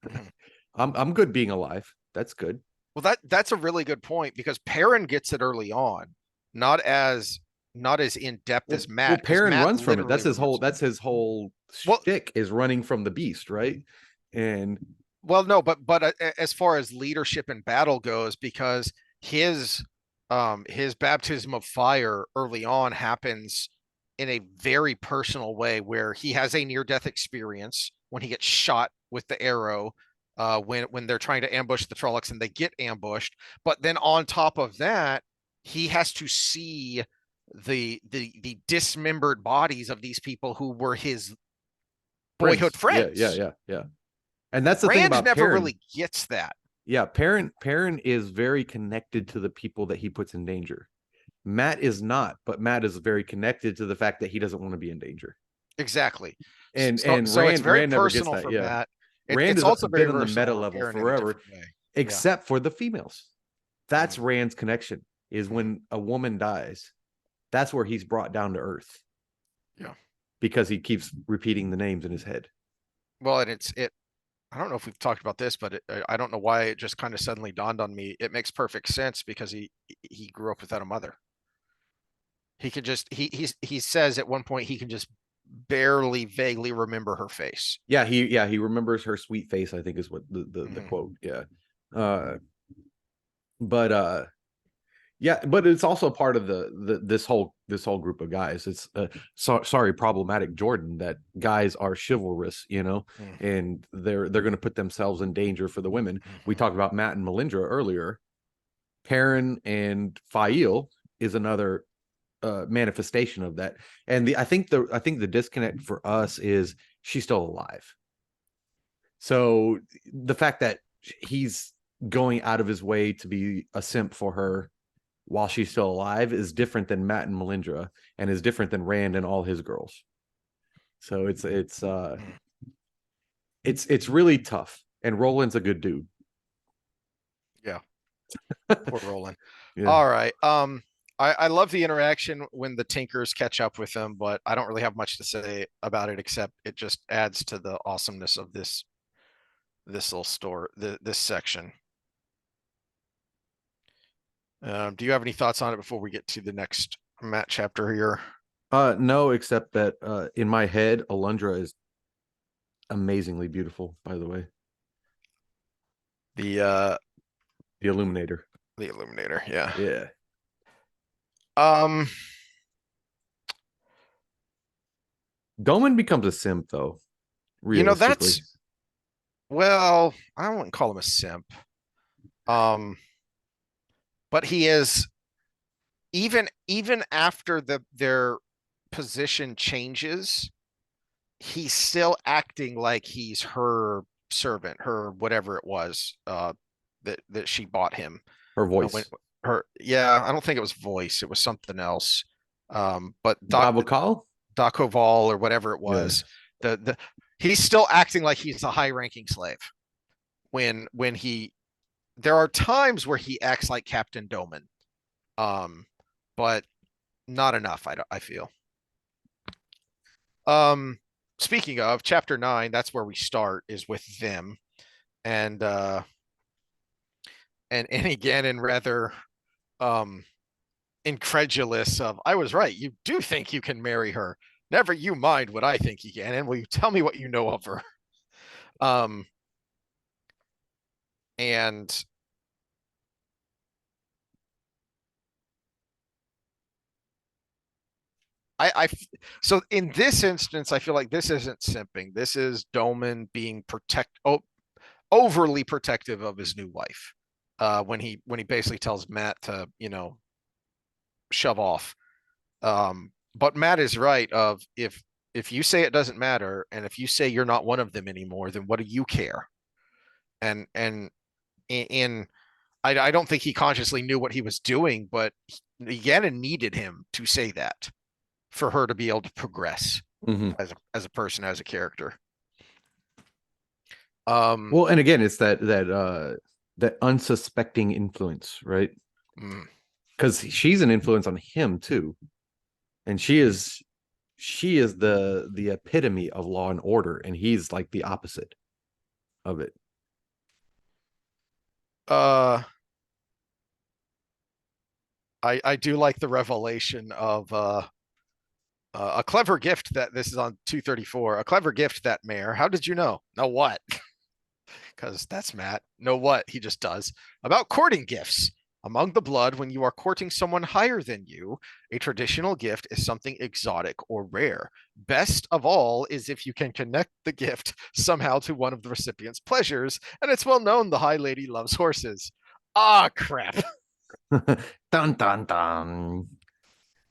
Speaker 1: Mhm.
Speaker 2: I'm good being alive. That's good.
Speaker 1: Well, that's a really good point because Perrin gets it early on, not as not as in depth
Speaker 2: Well,
Speaker 1: as
Speaker 2: well,
Speaker 1: Matt, because
Speaker 2: Perrin
Speaker 1: Matt
Speaker 2: runs from it.
Speaker 1: literally remembers it.
Speaker 2: That's his whole
Speaker 1: Well,
Speaker 2: shtick is running from the beast, right? And
Speaker 1: Well, no, but as far as leadership in battle goes, because his his baptism of fire early on happens in a very personal way where he has a near death experience when he gets shot with the arrow when they're trying to ambush the Trollocs and they get ambushed. But then on top of that, he has to see the dismembered bodies of these people who were his boyhood
Speaker 2: friends. Yeah, yeah,
Speaker 1: friends.
Speaker 2: yeah, yeah. And that's the thing
Speaker 1: Rand
Speaker 2: about
Speaker 1: never
Speaker 2: Perrin.
Speaker 1: really gets that.
Speaker 2: Yeah, Perrin is very connected to the people that he puts in danger. Matt is not, but Matt is very connected to the fact that he doesn't want to be in danger.
Speaker 1: Exactly.
Speaker 2: And
Speaker 1: So it's very
Speaker 2: Rand never gets
Speaker 1: personal
Speaker 2: that.
Speaker 1: for
Speaker 2: Yeah.
Speaker 1: Matt.
Speaker 2: Rand
Speaker 1: It's
Speaker 2: has
Speaker 1: also very
Speaker 2: been on the meta
Speaker 1: personal for
Speaker 2: level
Speaker 1: Perrin in a
Speaker 2: forever,
Speaker 1: different way. Yeah.
Speaker 2: except for the females. That's
Speaker 1: Mhm.
Speaker 2: Rand's connection, is
Speaker 1: Mhm.
Speaker 2: when a woman dies. That's where he's brought down to earth
Speaker 1: Yeah.
Speaker 2: because he keeps repeating the names in his head.
Speaker 1: Well, and it. I don't know if we've talked about this, but I don't know why it just kind of suddenly dawned on me. It makes perfect sense because he grew up without a mother. He could just he says at one point he can just barely vaguely remember her face.
Speaker 2: Yeah, he remembers her sweet face, I think is what the
Speaker 1: Mhm.
Speaker 2: quote. Yeah. Uh but yeah, but it's also part of this whole group of guys. It's sorry, problematic Jordan, that guys are chivalrous,
Speaker 1: Mhm.
Speaker 2: and they're going to put themselves in danger for the women. We
Speaker 1: Mhm.
Speaker 2: talked about Matt and Melindra earlier. Perrin and Fail is another manifestation of that. And I think the disconnect for us is she's still alive. So the fact that he's going out of his way to be a simp for her while she's still alive is different than Matt and Melindra, and is different than Rand and all his girls. So
Speaker 1: Mhm.
Speaker 2: it's really tough. And Roland's a good dude.
Speaker 1: Yeah. Poor Roland.
Speaker 2: Yeah.
Speaker 1: All right. I love the interaction when the Tinkers catch up with them, but I don't really have much to say about it except it just adds to the awesomeness of this little store, this section. Do you have any thoughts on it before we get to the next Matt chapter here?
Speaker 2: No, except that in my head, Alundra is amazingly beautiful, by the way.
Speaker 1: The
Speaker 2: The Illuminator.
Speaker 1: the Illuminator, yeah.
Speaker 2: Yeah.
Speaker 1: Um,
Speaker 2: Doman becomes a simp though, realistically.
Speaker 1: that's well, I wouldn't call him a simp. Um, but he is even after their position changes, he's still acting like he's her servant, her whatever it was that she bought him.
Speaker 2: Her
Speaker 1: When
Speaker 2: voice.
Speaker 1: her yeah, I don't think it was voice, it was something else. But
Speaker 2: Davokal?
Speaker 1: Dakoval or whatever it
Speaker 2: Yeah.
Speaker 1: was, the he's still acting like he's a high-ranking slave when he there are times where he acts like Captain Doman. Um, but not enough, I feel. Um, Speaking of chapter 9, that's where we start is with them and and again in rather um incredulous of I was right, you do think you can marry her. Never you mind what I think you can, and will you tell me what you know of her? Um and I so in this instance, I feel like this isn't simping. This is Doman being overly protective of his new wife. When he basically tells Matt to, shove off. But Matt is right of if you say it doesn't matter, and if you say you're not one of them anymore, then what do you care? and in I don't think he consciously knew what he was doing, but Yannon needed him to say that for her to be able to progress
Speaker 2: Mhm.
Speaker 1: as a person, as a character.
Speaker 2: Well, and again, it's that unsuspecting influence, right?
Speaker 1: Mm,
Speaker 2: Because she's an influence on him too, and she is the epitome of law and order, and he's like the opposite of it.
Speaker 1: uh, I do like the revelation of a clever gift that this is on 234. A clever gift that mayor. How did you know? Know what? Because that's Matt. Know what? He just does. About courting gifts. Among the blood, when you are courting someone higher than you, a traditional gift is something exotic or rare. Best of all is if you can connect the gift somehow to one of the recipient's pleasures, and it's well known the High Lady loves horses. Ah, crap.
Speaker 2: Dun dun dun.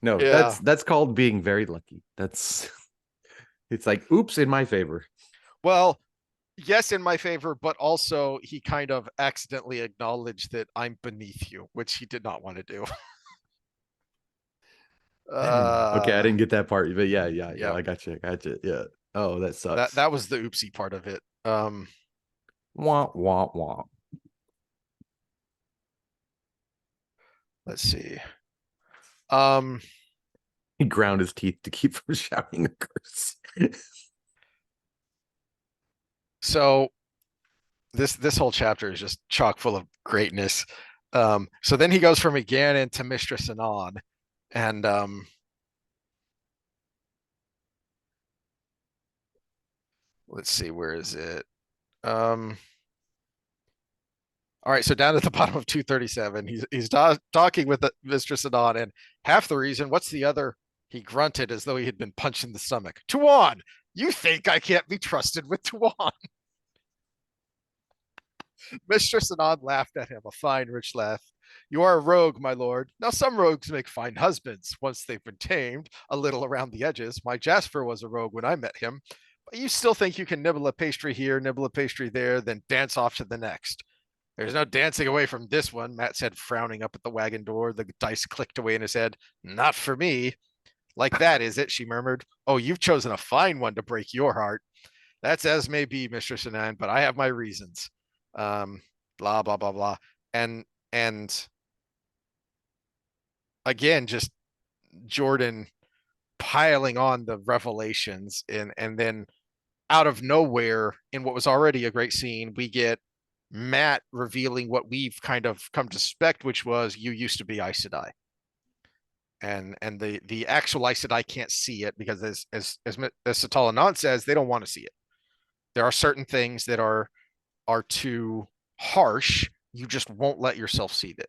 Speaker 2: No,
Speaker 1: Yeah.
Speaker 2: that's called being very lucky. That's it's like oops in my favor.
Speaker 1: Well, yes, in my favor, but also he kind of accidentally acknowledged that I'm beneath you, which he did not want to do.
Speaker 2: Okay, I
Speaker 1: Uh,
Speaker 2: didn't get that part, but yeah,
Speaker 1: yeah,
Speaker 2: I got you, Yeah. Oh, that
Speaker 1: that
Speaker 2: sucks.
Speaker 1: that was the oopsie part of it.
Speaker 2: Wah wah wah.
Speaker 1: Let's see. Um,
Speaker 2: He ground his teeth to keep from shouting a curse.
Speaker 1: so this whole chapter is just chock full of greatness. So then he goes from again into Mistress and on, and let's see, where is it? Um, all right, so down at the bottom of 237, he's talking with the Mistress Anon, and half the reason, what's the other? He grunted as though he had been punched in the stomach. Tuan, you think I can't be trusted with Tuan? Mistress Anon laughed at him, a fine, rich laugh. You are a rogue, my lord. Now, some rogues make fine husbands once they've been tamed a little around the edges. My Jasper was a rogue when I met him. But you still think you can nibble a pastry here, nibble a pastry there, then dance off to the next. There's no dancing away from this one, Matt said, frowning up at the wagon door. The dice clicked away in his head. Not for me. Like that, is it? She murmured. Oh, you've chosen a fine one to break your heart. That's as may be, Mistress Anand, but I have my reasons. Um, blah blah blah blah. And again, just Jordan piling on the revelations, and then out of nowhere, in what was already a great scene, we get Matt revealing what we've kind of come to suspect, which was you used to be Aes Sedai. And the actual Aes Sedai can't see it because as Satal Anan says, they don't want to see it. There are certain things that are too harsh. You just won't let yourself see that.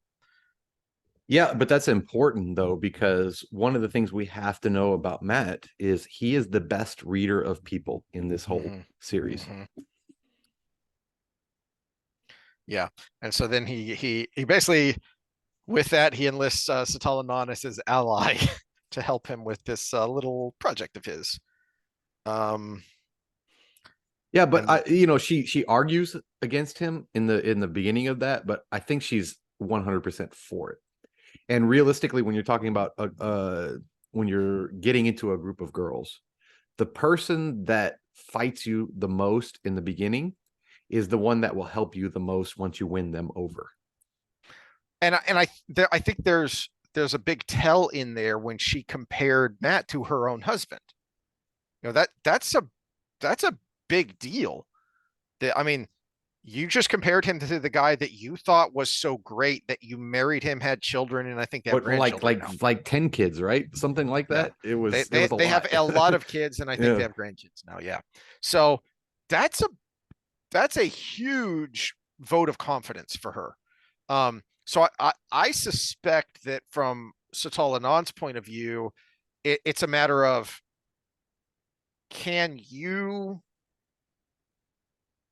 Speaker 2: Yeah, but that's important though, because one of the things we have to know about Matt is he is the best reader of people in this whole
Speaker 1: Mm-hmm.
Speaker 2: series.
Speaker 1: Mm-hmm. Yeah, and so then he basically, with that, he enlists Satalan as his ally to help him with this little project of his. Um,
Speaker 2: Yeah, but
Speaker 1: and
Speaker 2: she argues against him in the beginning of that, but I think she's 100% for it. And realistically, when you're talking about when you're getting into a group of girls, the person that fights you the most in the beginning is the one that will help you the most once you win them over.
Speaker 1: I think there's a big tell in there when she compared Matt to her own husband. You know, that's a big deal. That, I mean, you just compared him to the guy that you thought was so great that you married him, had children, and I think they have
Speaker 2: But like
Speaker 1: grandchildren
Speaker 2: like
Speaker 1: now.
Speaker 2: like 10 kids, right? Something like
Speaker 1: Yeah.
Speaker 2: that. It
Speaker 1: They
Speaker 2: was it
Speaker 1: they
Speaker 2: was a
Speaker 1: they have
Speaker 2: lot.
Speaker 1: a lot of kids, and I think they
Speaker 2: Yeah.
Speaker 1: have grandkids now. Yeah. So that's a that's a huge vote of confidence for her. So I suspect that from Satal Anand's point of view, it's a matter of, can you,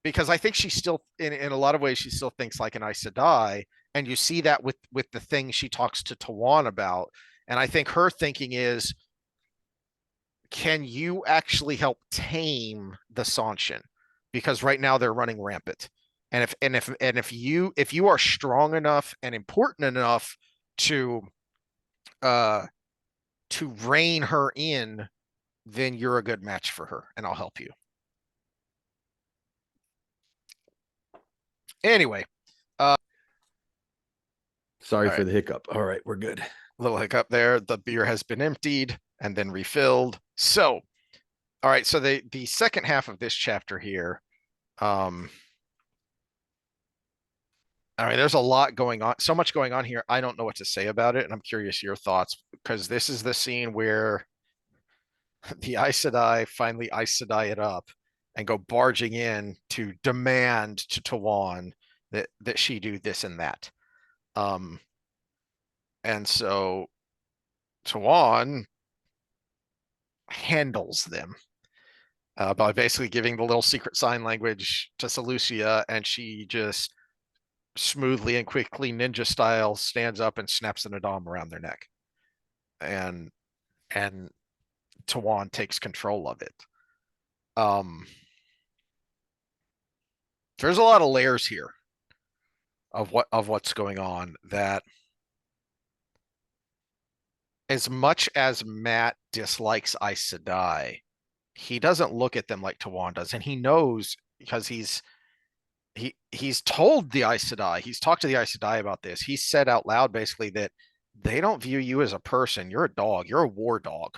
Speaker 1: because I think she still in a lot of ways she still thinks like an Aes Sedai, and you see that with the things she talks to Tawan about. And I think her thinking is, can you actually help tame the Sanshin? Because right now they're running rampant. And if you are strong enough and important enough to uh to rein her in, then you're a good match for her, and I'll help you. Anyway,
Speaker 2: Sorry
Speaker 1: all
Speaker 2: for
Speaker 1: right,
Speaker 2: the hiccup. All right, we're good.
Speaker 1: little hiccup there. The beer has been emptied and then refilled. So, all right, so the second half of this chapter here, um, I mean, there's a lot going on, so much going on here. I don't know what to say about it, and I'm curious your thoughts because this is the scene where the Aes Sedai finally Aes Sedai it up and go barging in to demand to Tawan that she do this and that. Um, and so Tawan handles them by basically giving the little secret sign language to Seleucia, and she just smoothly and quickly ninja style stands up and snaps an Adam around their neck, and and Tawan takes control of it. Um, there's a lot of layers here of what's going on. That as much as Matt dislikes Aes Sedai, he doesn't look at them like Tawan does, and he knows because he's told the Aes Sedai, he's talked to the Aes Sedai about this. He said out loud basically that they don't view you as a person. You're a dog. You're a war dog.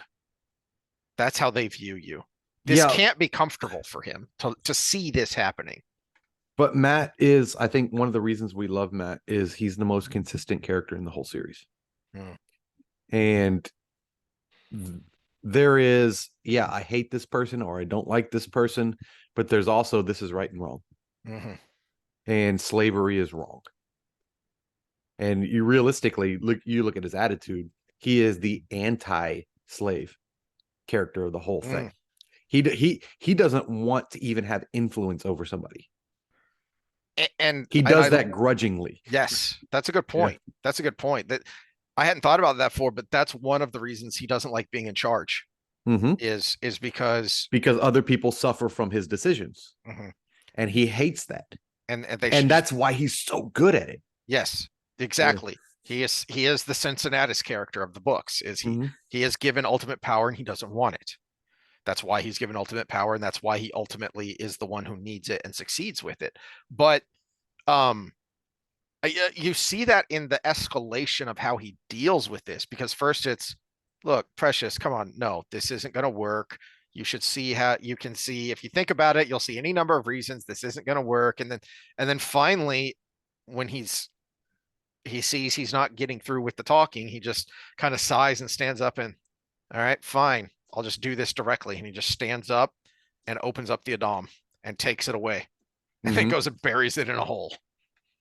Speaker 1: That's how they view you. This
Speaker 2: Yeah,
Speaker 1: can't be comfortable for him to see this happening.
Speaker 2: but Matt is, I think, one of the reasons we love Matt is he's the most consistent character in the whole series.
Speaker 1: Mm,
Speaker 2: And there is, yeah, I hate this person or I don't like this person, but there's also this is right and wrong.
Speaker 1: mhm,
Speaker 2: And slavery is wrong. And you realistically look at his attitude, he is the anti-slave character of the whole thing.
Speaker 1: mm.
Speaker 2: He doesn't want to even have influence over somebody.
Speaker 1: And
Speaker 2: He
Speaker 1: and
Speaker 2: does
Speaker 1: I
Speaker 2: that grudgingly.
Speaker 1: yes, that's a good
Speaker 2: Yeah.
Speaker 1: point. That's a good point. That I hadn't thought about that before, but that's one of the reasons he doesn't like being in charge
Speaker 2: Mm-hmm.
Speaker 1: is because
Speaker 2: Because other people suffer from his decisions.
Speaker 1: mhm,
Speaker 2: And he hates that.
Speaker 1: and they should
Speaker 2: And
Speaker 1: just
Speaker 2: that's why he's so good at it.
Speaker 1: yes,
Speaker 2: Yeah.
Speaker 1: exactly. He is the Cincinnatus character of the books. Is
Speaker 2: Mm-hmm.
Speaker 1: he is given ultimate power and he doesn't want it. That's why he's given ultimate power, and that's why he ultimately is the one who needs it and succeeds with it. But um you see that in the escalation of how he deals with this, because first it's, look, Precious, come on, no, this isn't going to work. You should see how you can see, if you think about it, you'll see any number of reasons this isn't going to work. And then finally, when he sees he's not getting through with the talking, he just kind of sighs and stands up and, all right, fine, I'll just do this directly. And he just stands up and opens up the Adam and takes it away, and then
Speaker 2: Mm-hmm.
Speaker 1: goes and buries it in a hole,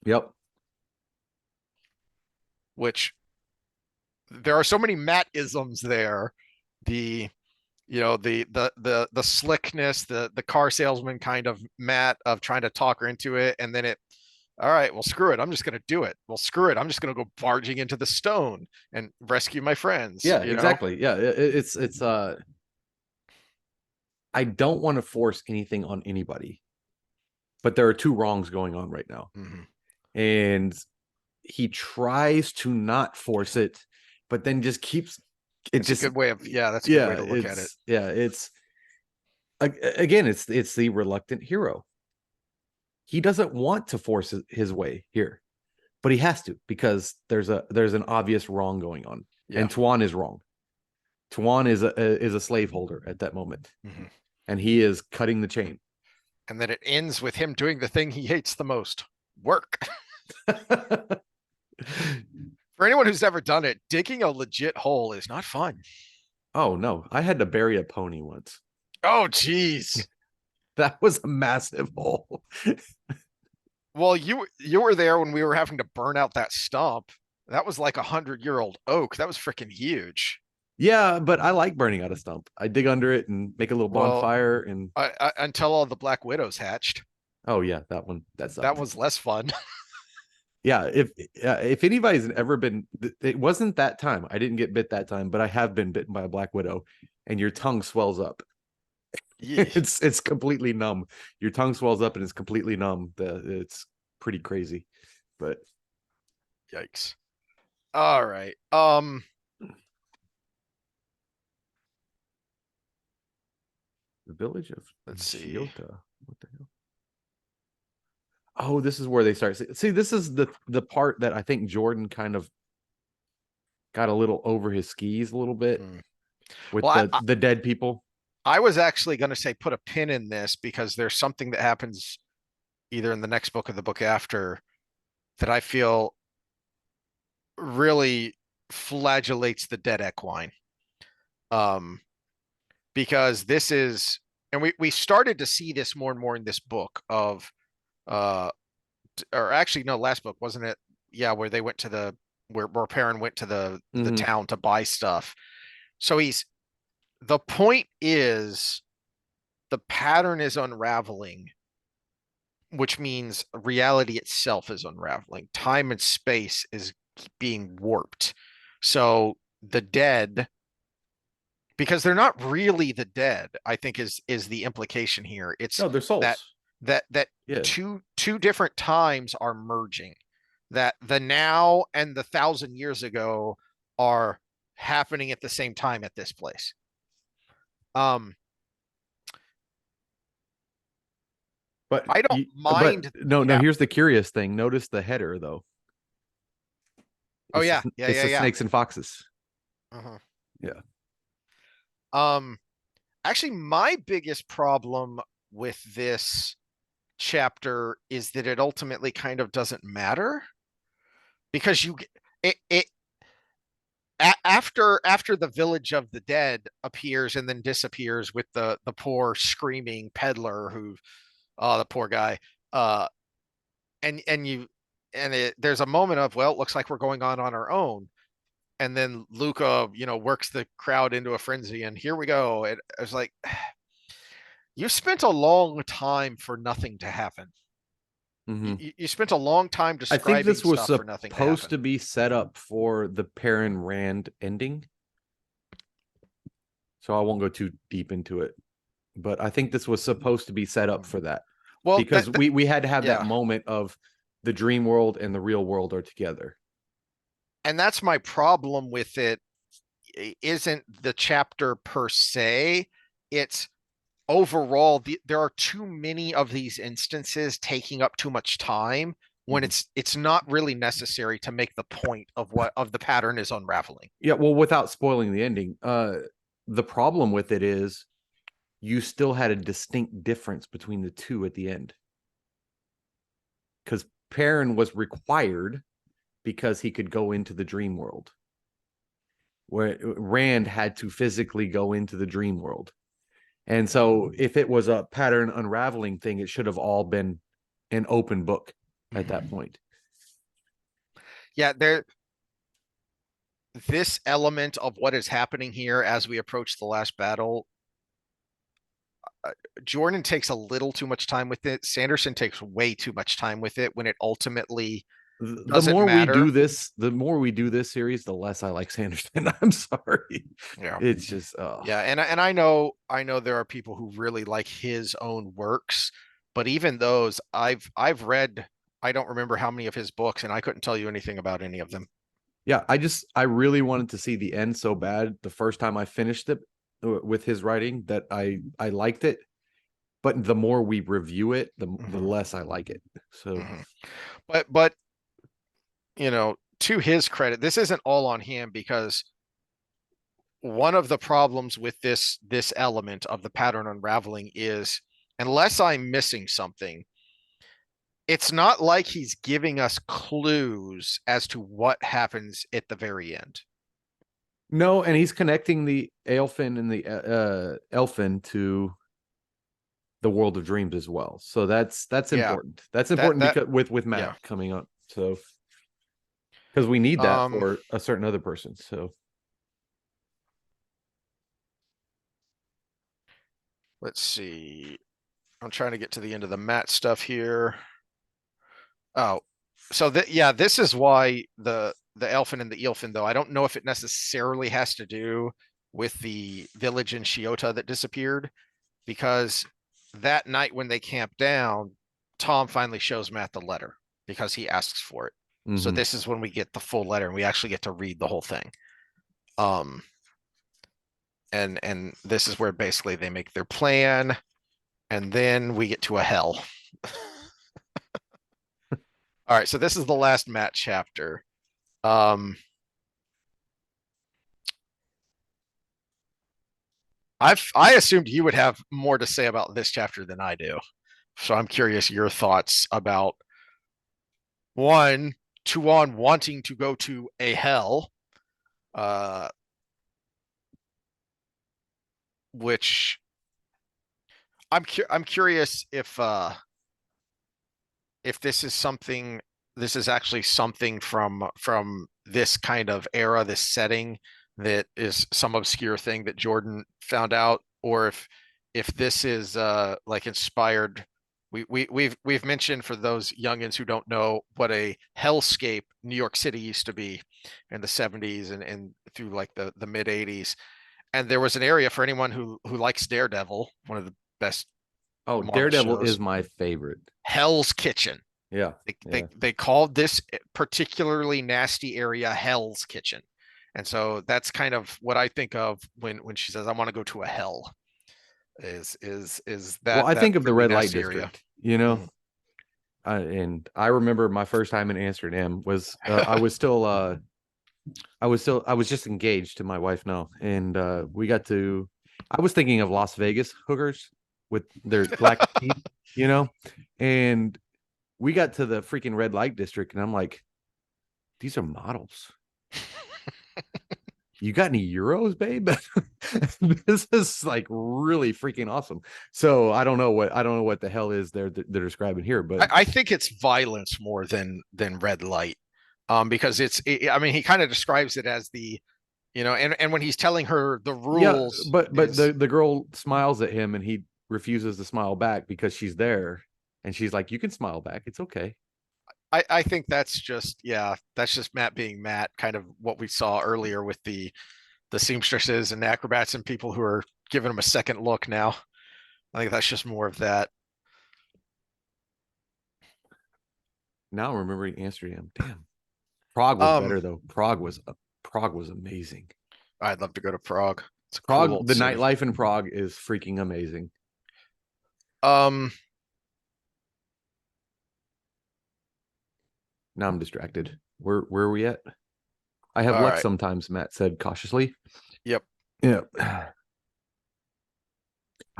Speaker 2: Yep.
Speaker 1: which there are so many Matt isms there. The the slickness, the car salesman kind of Matt of trying to talk her into it, and then it, all right, well, screw it, I'm just gonna do it. Well, screw it, I'm just gonna go barging into the stone and rescue my friends.
Speaker 2: Yeah, exactly. Yeah. It's I don't want to force anything on anybody, but there are two wrongs going on right now.
Speaker 1: Mhm.
Speaker 2: And he tries to not force it, but then just keeps it
Speaker 1: It's a
Speaker 2: just
Speaker 1: good way of, yeah, that's a good
Speaker 2: yeah,
Speaker 1: way to look at it.
Speaker 2: it's again, it's the reluctant hero. He doesn't want to force his way here, but he has to because there's an obvious wrong going on,
Speaker 1: Yeah.
Speaker 2: and Tuan is wrong. Tuan is a slaveholder at that moment,
Speaker 1: Mhm.
Speaker 2: and he is cutting the chain.
Speaker 1: And then it ends with him doing the thing he hates the most, work. For anyone who's ever done it, digging a legit hole is not fun.
Speaker 2: Oh no, I had to bury a pony once.
Speaker 1: Oh, geez.
Speaker 2: That was a massive hole.
Speaker 1: Well, you were there when we were having to burn out that stump. That was like 100-year-old oak. That was freaking huge.
Speaker 2: Yeah, but I like burning out a stump. I dig under it and make a little
Speaker 1: Well,
Speaker 2: bonfire and
Speaker 1: until all the black widows hatched,
Speaker 2: oh yeah, that
Speaker 1: that
Speaker 2: sucked.
Speaker 1: was less fun.
Speaker 2: Yeah, if anybody's ever been, it wasn't that time. I didn't get bit that time, but I have been bitten by a black widow, and your tongue swells up.
Speaker 1: Yeah.
Speaker 2: It's completely numb. Your tongue swells up and it's completely numb. It's pretty crazy. But
Speaker 1: Yikes. All right.
Speaker 2: the village of
Speaker 1: Let's see.
Speaker 2: Shiota. What the hell? Oh, this is where they start. See, this is the part that I think Jordan kind of got a little over his skis a little bit
Speaker 1: Hmm.
Speaker 2: with
Speaker 1: Well,
Speaker 2: the dead people.
Speaker 1: I was actually going to say put a pin in this because there's something that happens either in the next book or the book after that I feel really flagellates the dead equine. Um, because this is, and we started to see this more and more in this book of, uh, or actually no, last book wasn't it? Yeah, where they went to where Perrin went to the
Speaker 2: Mm-hmm.
Speaker 1: town to buy stuff. So the point is the pattern is unraveling, which means reality itself is unraveling. Time and space is being warped. So the dead, because they're not really the dead, I think is the implication here. It's
Speaker 2: No, they're
Speaker 1: that
Speaker 2: souls.
Speaker 1: that
Speaker 2: Yeah.
Speaker 1: two different times are merging. That the now and the 1,000 years ago are happening at the same time at this place. Um,
Speaker 2: But
Speaker 1: I don't
Speaker 2: but
Speaker 1: mind.
Speaker 2: no,
Speaker 1: Yeah.
Speaker 2: here's the curious thing. Notice the header though.
Speaker 1: Oh yeah.
Speaker 2: It's the
Speaker 1: Yeah.
Speaker 2: snakes and foxes.
Speaker 1: Uh-huh.
Speaker 2: Yeah.
Speaker 1: Um, Actually, my biggest problem with this chapter is that it ultimately kind of doesn't matter because it after the village of the dead appears and then disappears with the poor screaming peddler who, oh, the poor guy, uh and you and there's a moment of, well, it looks like we're going on our own, and then Luca, works the crowd into a frenzy, and here we go. It was like, you spent a long time for nothing to happen.
Speaker 2: Mm-hmm.
Speaker 1: You spent a long time
Speaker 2: I think
Speaker 1: describing
Speaker 2: this was
Speaker 1: stuff for nothing to
Speaker 2: supposed
Speaker 1: happen.
Speaker 2: to be set up for the Perrin Rand ending, so I won't go too deep into it. But I think this was supposed to be set up for that
Speaker 1: Well,
Speaker 2: because we had to have that
Speaker 1: yeah,
Speaker 2: moment of the dream world and the real world are together.
Speaker 1: and that's my problem with it. Isn't the chapter per se? It's overall there are too many of these instances taking up too much time when
Speaker 2: Mhm.
Speaker 1: it's not really necessary to make the point of what of the pattern is unraveling.
Speaker 2: Yeah, well, without spoiling the ending, the problem with it is you still had a distinct difference between the two at the end because Perrin was required because he could go into the dream world, where Rand had to physically go into the dream world. And so if it was a pattern unraveling thing, it should have all been an open book at that point.
Speaker 1: Yeah, this element of what is happening here as we approach the last battle, Jordan takes a little too much time with it. Sanderson takes way too much time with it when it ultimately
Speaker 2: The
Speaker 1: doesn't
Speaker 2: more we do
Speaker 1: matter.
Speaker 2: this, the more we do this series, the less I like Sanderson. I'm sorry.
Speaker 1: Yeah.
Speaker 2: It's just
Speaker 1: Yeah, and I know there are people who really like his own works, but even those I've read, I don't remember how many of his books, and I couldn't tell you anything about any of them.
Speaker 2: yeah, I really wanted to see the end so bad the first time I finished it with his writing that I liked it, but the more we review it, the
Speaker 1: Hmm.
Speaker 2: less I like it. So
Speaker 1: Hmm. But to his credit, this isn't all on him because one of the problems with this element of the pattern unraveling is, unless I'm missing something, it's not like he's giving us clues as to what happens at the very end.
Speaker 2: no, and he's connecting the Elfin and the Elfin to the world of dreams as well. So that's
Speaker 1: Yeah,
Speaker 2: important. That's
Speaker 1: that
Speaker 2: important
Speaker 1: that
Speaker 2: because with Matt
Speaker 1: yeah.
Speaker 2: coming up. So because we need that
Speaker 1: Um,
Speaker 2: for a certain other person. So
Speaker 1: let's see. I'm trying to get to the end of the Matt stuff here. Oh, so yeah, this is why the Elfin and the Eelfin, though I don't know if it necessarily has to do with the village in Shiota that disappeared. because that night when they camp down, Tom finally shows Matt the letter because he asks for it. So
Speaker 2: Mm-hmm.
Speaker 1: this is when we get the full letter and we actually get to read the whole thing. Um, and this is where basically they make their plan, and then we get to a hell. All right, so this is the last Matt chapter. I assumed you would have more to say about this chapter than I do. So I'm curious your thoughts about one, Tuan wanting to go to a hell, uh, which I'm curious if this is something, this is actually something from this kind of era, this setting, that is some obscure thing that Jordan found out, or if this is like inspired. We've mentioned, for those youngins who don't know, what a hellscape New York City used to be in the 70s and through like the mid 80s. And there was an area, for anyone who likes Daredevil, one of the best
Speaker 2: Oh,
Speaker 1: Marvel
Speaker 2: Daredevil is
Speaker 1: shows,
Speaker 2: my favorite.
Speaker 1: Hell's Kitchen.
Speaker 2: Yeah,
Speaker 1: They,
Speaker 2: yeah.
Speaker 1: they they called this particularly nasty area Hell's Kitchen. And so that's kind of what I think of when she says I want to go to a hell, is
Speaker 2: Well,
Speaker 1: that
Speaker 2: I
Speaker 1: that
Speaker 2: think of the
Speaker 1: really
Speaker 2: red light
Speaker 1: nasty area.
Speaker 2: district, you know.
Speaker 1: Mm.
Speaker 2: And I remember my first time in Amsterdam was I was just engaged to my wife now, and we got to. I was thinking of Las Vegas hookers with their black teeth, you know, and we got to the freaking red light district, and I'm like, these are models. You got any euros, babe? This is like really freaking awesome. So I don't know what the hell is they're describing here, but
Speaker 1: I think it's violence more than red light, because I mean, he kind of describes it as the, and when he's telling her the
Speaker 2: yeah,
Speaker 1: rules
Speaker 2: but
Speaker 1: is,
Speaker 2: the girl smiles at him and he refuses to smile back because she's there, and she's like, "You can smile back. It's okay."
Speaker 1: I think that's just, yeah, that's just Matt being Matt, kind of what we saw earlier with the seamstresses and acrobats and people who are giving him a second look now. I think that's just more of that.
Speaker 2: Now I'm remembering Amsterdam. Damn, Prague was
Speaker 1: Um,
Speaker 2: better though. Prague was amazing.
Speaker 1: I'd love to go to Prague. It's a cool
Speaker 2: Prague,
Speaker 1: old
Speaker 2: the
Speaker 1: city.
Speaker 2: nightlife in Prague is freaking amazing.
Speaker 1: Um,
Speaker 2: Now I'm distracted. Where are we at? I have
Speaker 1: all
Speaker 2: luck
Speaker 1: right.
Speaker 2: sometimes, Matt said cautiously.
Speaker 1: Yep.
Speaker 2: Yeah.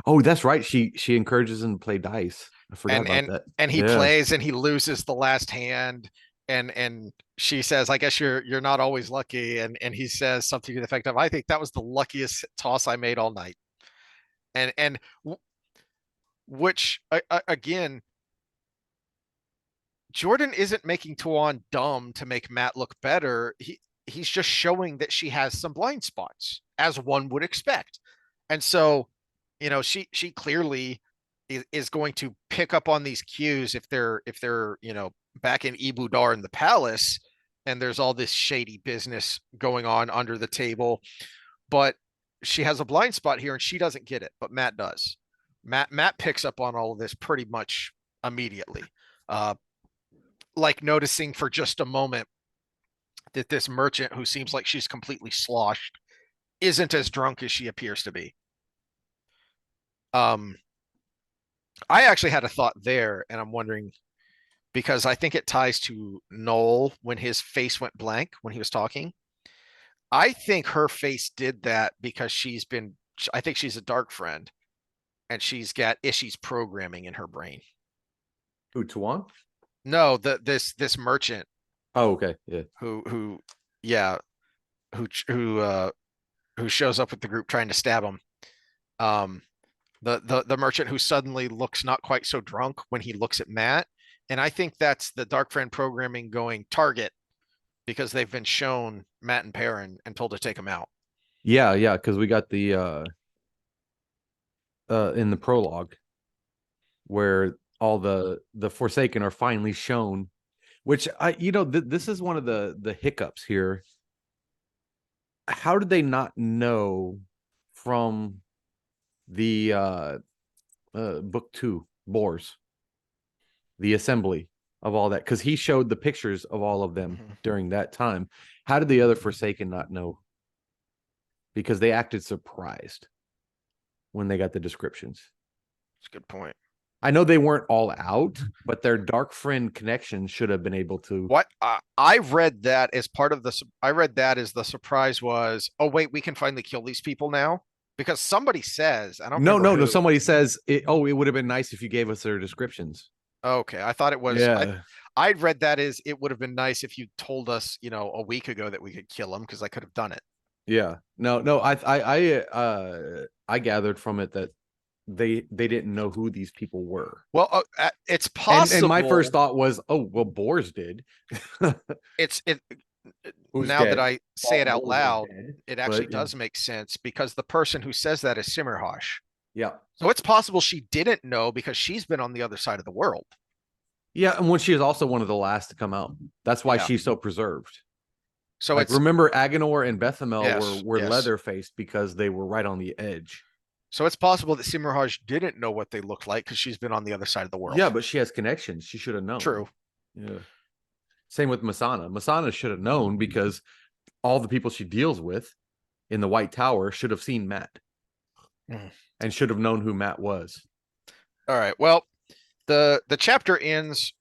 Speaker 2: Oh, that's right. She encourages him to play dice. I forgot
Speaker 1: And
Speaker 2: about
Speaker 1: and
Speaker 2: that.
Speaker 1: and he
Speaker 2: Yeah.
Speaker 1: plays and he loses the last hand, and she says, I guess you're not always lucky, and he says something to the effect of, I think that was the luckiest toss I made all night. And which, again, Jordan isn't making Tuan dumb to make Matt look better. He's just showing that she has some blind spots, as one would expect. And so, she clearly is going to pick up on these cues if they're back in Ibudar in the palace, and there's all this shady business going on under the table. But she has a blind spot here and she doesn't get it, but Matt does. Matt picks up on all of this pretty much immediately. Uh, like noticing for just a moment that this merchant, who seems like she's completely sloshed, isn't as drunk as she appears to be. Um, I actually had a thought there, and I'm wondering, because I think it ties to Noel when his face went blank when he was talking. I think her face did that because I think she's a dark friend, and she's got issues programming in her brain.
Speaker 2: Who, Tuan?
Speaker 1: No, this merchant
Speaker 2: Oh, okay. Yeah.
Speaker 1: who yeah, who shows up with the group trying to stab him. Um, the merchant who suddenly looks not quite so drunk when he looks at Matt, and I think that's the dark friend programming going target, because they've been shown Matt and Perrin and told to take him out.
Speaker 2: Yeah, yeah, because we got the in the prologue where all the Forsaken are finally shown, which this is one of the hiccups here. How did they not know from the book 2, Boars, the assembly of all that, because he showed the pictures of all of them
Speaker 1: Mhm.
Speaker 2: during that time. How did the other Forsaken not know? Because they acted surprised when they got the descriptions.
Speaker 1: That's a good point.
Speaker 2: I know they weren't all out, but their dark friend connection should have been able to.
Speaker 1: What I read that as part of the I read that as the surprise was, oh wait, we can finally kill these people now because somebody says, I don't
Speaker 2: No,
Speaker 1: remember
Speaker 2: no, no.
Speaker 1: who.
Speaker 2: Somebody says, "Oh, it would have been nice if you gave us their descriptions."
Speaker 1: Okay, I thought it was
Speaker 2: Yeah,
Speaker 1: I'd read that as it would have been nice if you told us, a week ago that we could kill them because I could have done it.
Speaker 2: yeah. No, no. I gathered from it that they didn't know who these people were.
Speaker 1: Well, it's
Speaker 2: And my first
Speaker 1: possible.
Speaker 2: thought was, oh, well, Boars did.
Speaker 1: It's it
Speaker 2: Who's
Speaker 1: Now that
Speaker 2: dead?
Speaker 1: I say it
Speaker 2: Paul
Speaker 1: out
Speaker 2: Bowles is
Speaker 1: loud,
Speaker 2: dead.
Speaker 1: it actually
Speaker 2: But yeah,
Speaker 1: does make sense because the person who says that is Simmerhosh.
Speaker 2: yeah,
Speaker 1: So it's possible she didn't know because she's been on the other side of the world.
Speaker 2: yeah. And when she is also one of the last to come out, that's why
Speaker 1: Yeah.
Speaker 2: she's so preserved.
Speaker 1: So
Speaker 2: Like,
Speaker 1: it's
Speaker 2: remember, Agenor and Bethamel were
Speaker 1: yes,
Speaker 2: were
Speaker 1: yes.
Speaker 2: leather faced because they were right on the edge.
Speaker 1: So it's possible that Simmerhosh didn't know what they look like because she's been on the other side of the world.
Speaker 2: Yeah, but she has connections. She should have known.
Speaker 1: True.
Speaker 2: Yeah. Same with Masana. Masana should have known because all the people she deals with in the White Tower should have seen Matt
Speaker 1: Mhm.
Speaker 2: and should have known who Matt was.
Speaker 1: All right. Well, the chapter ends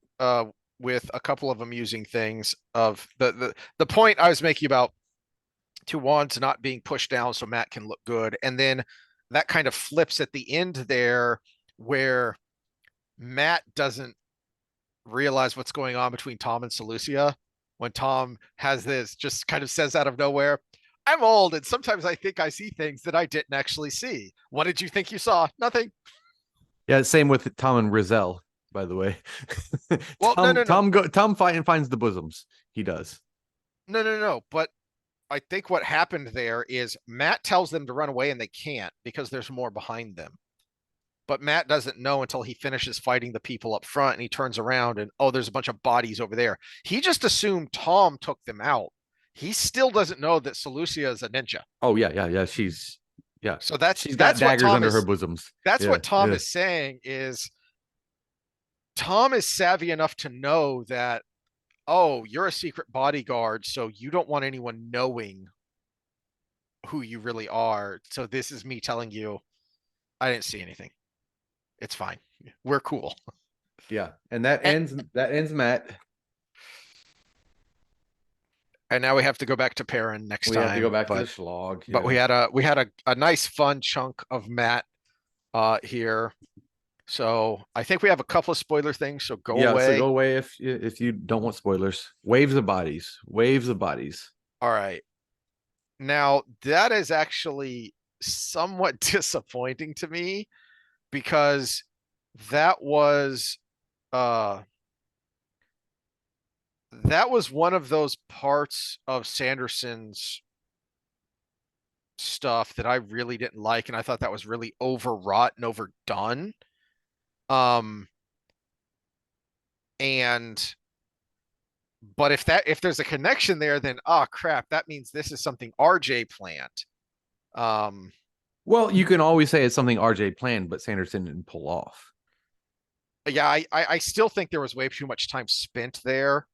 Speaker 1: with a couple of amusing things of the point I was making about two wands not being pushed down so Matt can look good. And then that kind of flips at the end there where Matt doesn't realize what's going on between Tom and Seleucia when Tom has this just kind of says out of nowhere, I'm old and sometimes I think I see things that I didn't actually see. What did you think you saw? Nothing.
Speaker 2: Yeah, same with Tom and Rizal, by the way.
Speaker 1: Well, no, no, no,
Speaker 2: Tom fight and finds the bosoms. He does.
Speaker 1: no. But I think what happened there is Matt tells them to run away and they can't because there's more behind them. But Matt doesn't know until he finishes fighting the people up front and he turns around and, oh, there's a bunch of bodies over there. He just assumed Tom took them out. He still doesn't know that Seleucia is a ninja.
Speaker 2: Oh yeah, yeah, yeah. Yeah.
Speaker 1: So that's
Speaker 2: She's got
Speaker 1: that's what
Speaker 2: daggers
Speaker 1: Tom
Speaker 2: under her
Speaker 1: is
Speaker 2: bosoms.
Speaker 1: that's
Speaker 2: Yeah,
Speaker 1: what Tom
Speaker 2: yeah.
Speaker 1: is saying is Tom is savvy enough to know that, oh, you're a secret bodyguard, so you don't want anyone knowing who you really are. So this is me telling you I didn't see anything. It's fine. We're cool.
Speaker 2: Yeah. And that ends Matt.
Speaker 1: And now we have to go back to Perrin next
Speaker 2: We have to go
Speaker 1: time.
Speaker 2: back to the
Speaker 1: But
Speaker 2: slog.
Speaker 1: but
Speaker 2: Yeah.
Speaker 1: we had a nice fun chunk of Matt here. So I think we have a couple of spoiler things. So go
Speaker 2: Yeah, so
Speaker 1: away.
Speaker 2: go away if you don't want spoilers. Waves of bodies. Waves of bodies.
Speaker 1: All right. Now that is actually somewhat disappointing to me because that was uh that was one of those parts of Sanderson's stuff that I really didn't like, and I thought that was really overwrought and overdone. Um, and but if there's a connection there, then oh crap, that means this is something RJ planned. Um,
Speaker 2: Well, you can always say it's something RJ planned, but Sanderson didn't pull off.
Speaker 1: yeah, I still think there was way too much time spent there.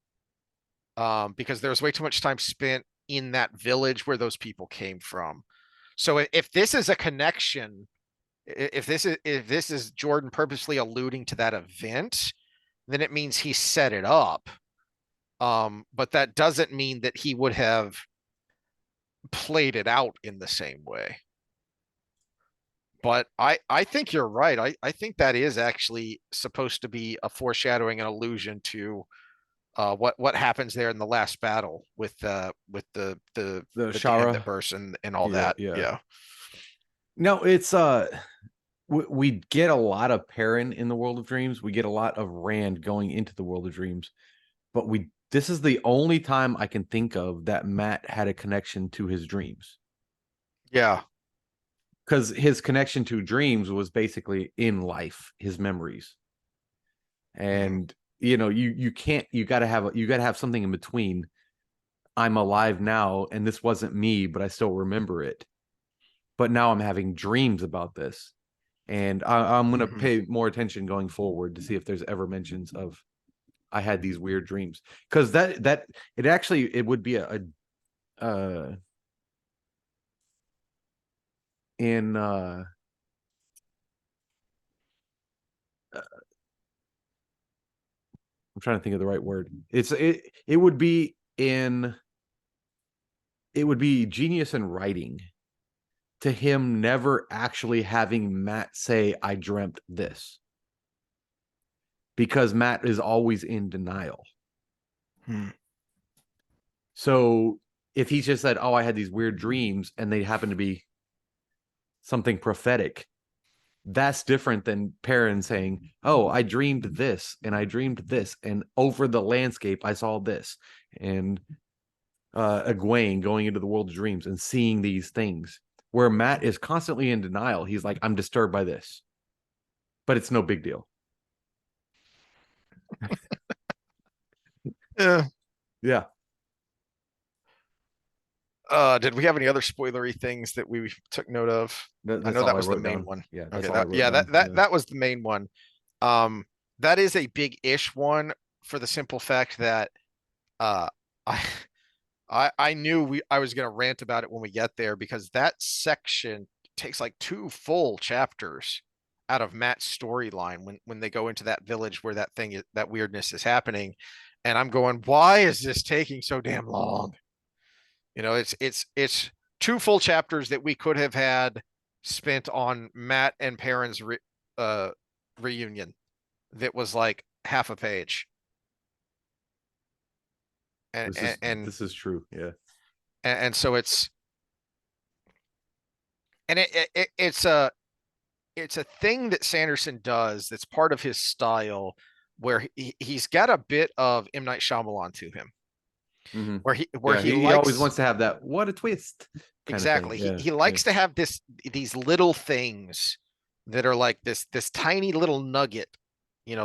Speaker 1: Because there was way too much time spent in that village where those people came from. So if this is a connection, if this is Jordan purposely alluding to that event, then it means he set it up. But that doesn't mean that he would have played it out in the same way. But I think you're right. I think that is actually supposed to be a foreshadowing, an allusion to what happens there in the last battle with
Speaker 2: The
Speaker 1: the dam
Speaker 2: Shara.
Speaker 1: that bursts and all
Speaker 2: Yeah,
Speaker 1: that.
Speaker 2: yeah.
Speaker 1: Yeah.
Speaker 2: No, it's we get a lot of Perrin in the World of Dreams. We get a lot of Rand going into the World of Dreams, but we this is the only time I can think of that Matt had a connection to his dreams.
Speaker 1: Yeah.
Speaker 2: Because his connection to dreams was basically in life, his memories.
Speaker 1: Mhm.
Speaker 2: And you can't you gotta have something in between. I'm alive now, and this wasn't me, but I still remember it. But now I'm having dreams about this. And I'm going to
Speaker 1: Mhm.
Speaker 2: pay more attention going forward to see if there's ever mentions of I had these weird dreams, because that it actually it would be a in I'm trying to think of the right word. It would be in it would be genius in writing to him never actually having Matt say I dreamt this, because Matt is always in denial.
Speaker 1: Hmm.
Speaker 2: So if he just said, "Oh, I had these weird dreams," and they happen to be something prophetic, that's different than Perrin saying, "Oh, I dreamed this and I dreamed this, and over the landscape I saw this," and Egwene going into the world of dreams and seeing these things. Where Matt is constantly in denial. He's like, "I'm disturbed by this," but it's no big deal.
Speaker 1: Yeah.
Speaker 2: Yeah,
Speaker 1: Did we have any other spoilery things that we took note of? I
Speaker 2: that's
Speaker 1: know
Speaker 2: all
Speaker 1: that
Speaker 2: I
Speaker 1: was the
Speaker 2: wrote
Speaker 1: main
Speaker 2: down.
Speaker 1: one.
Speaker 2: Yeah, that's
Speaker 1: Okay,
Speaker 2: all I
Speaker 1: that
Speaker 2: wrote
Speaker 1: yeah,
Speaker 2: down. Yeah.
Speaker 1: that was the main one. Um, that is a big-ish one for the simple fact that uh I I knew I was gonna rant about it when we get there because that section takes like two full chapters out of Matt's storyline when they go into that village where that weirdness is happening. And I'm going, why is this taking so damn long? It's two full chapters that we could have had spent on Matt and uh, reunion. That was like half a page, and
Speaker 2: This
Speaker 1: and
Speaker 2: is
Speaker 1: and,
Speaker 2: this is true. Yeah.
Speaker 1: and so it's a thing that Sanderson does that's part of his style, where he's got a bit of M. Night Shyamalan to him,
Speaker 2: Mm-hmm.
Speaker 1: where
Speaker 2: Yeah,
Speaker 1: he
Speaker 2: he always
Speaker 1: likes.
Speaker 2: wants to have that what a twist kind of thing.
Speaker 1: Exactly. He
Speaker 2: Yeah,
Speaker 1: he
Speaker 2: yeah.
Speaker 1: likes to have these little things that are like this tiny little nugget,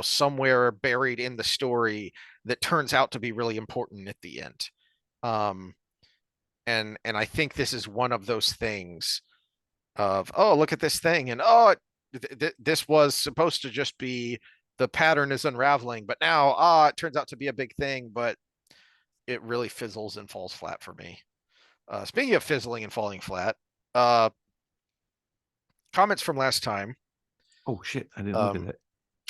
Speaker 1: somewhere buried in the story that turns out to be really important at the end. Um, and I think this is one of those things of, oh, look at this thing, and oh, this was supposed to just be the pattern is unraveling, but now it turns out to be a big thing, but it really fizzles and falls flat for me. Speaking of fizzling and falling flat, uh, comments from last time.
Speaker 2: Oh shit, I didn't look at
Speaker 1: Um,
Speaker 2: that.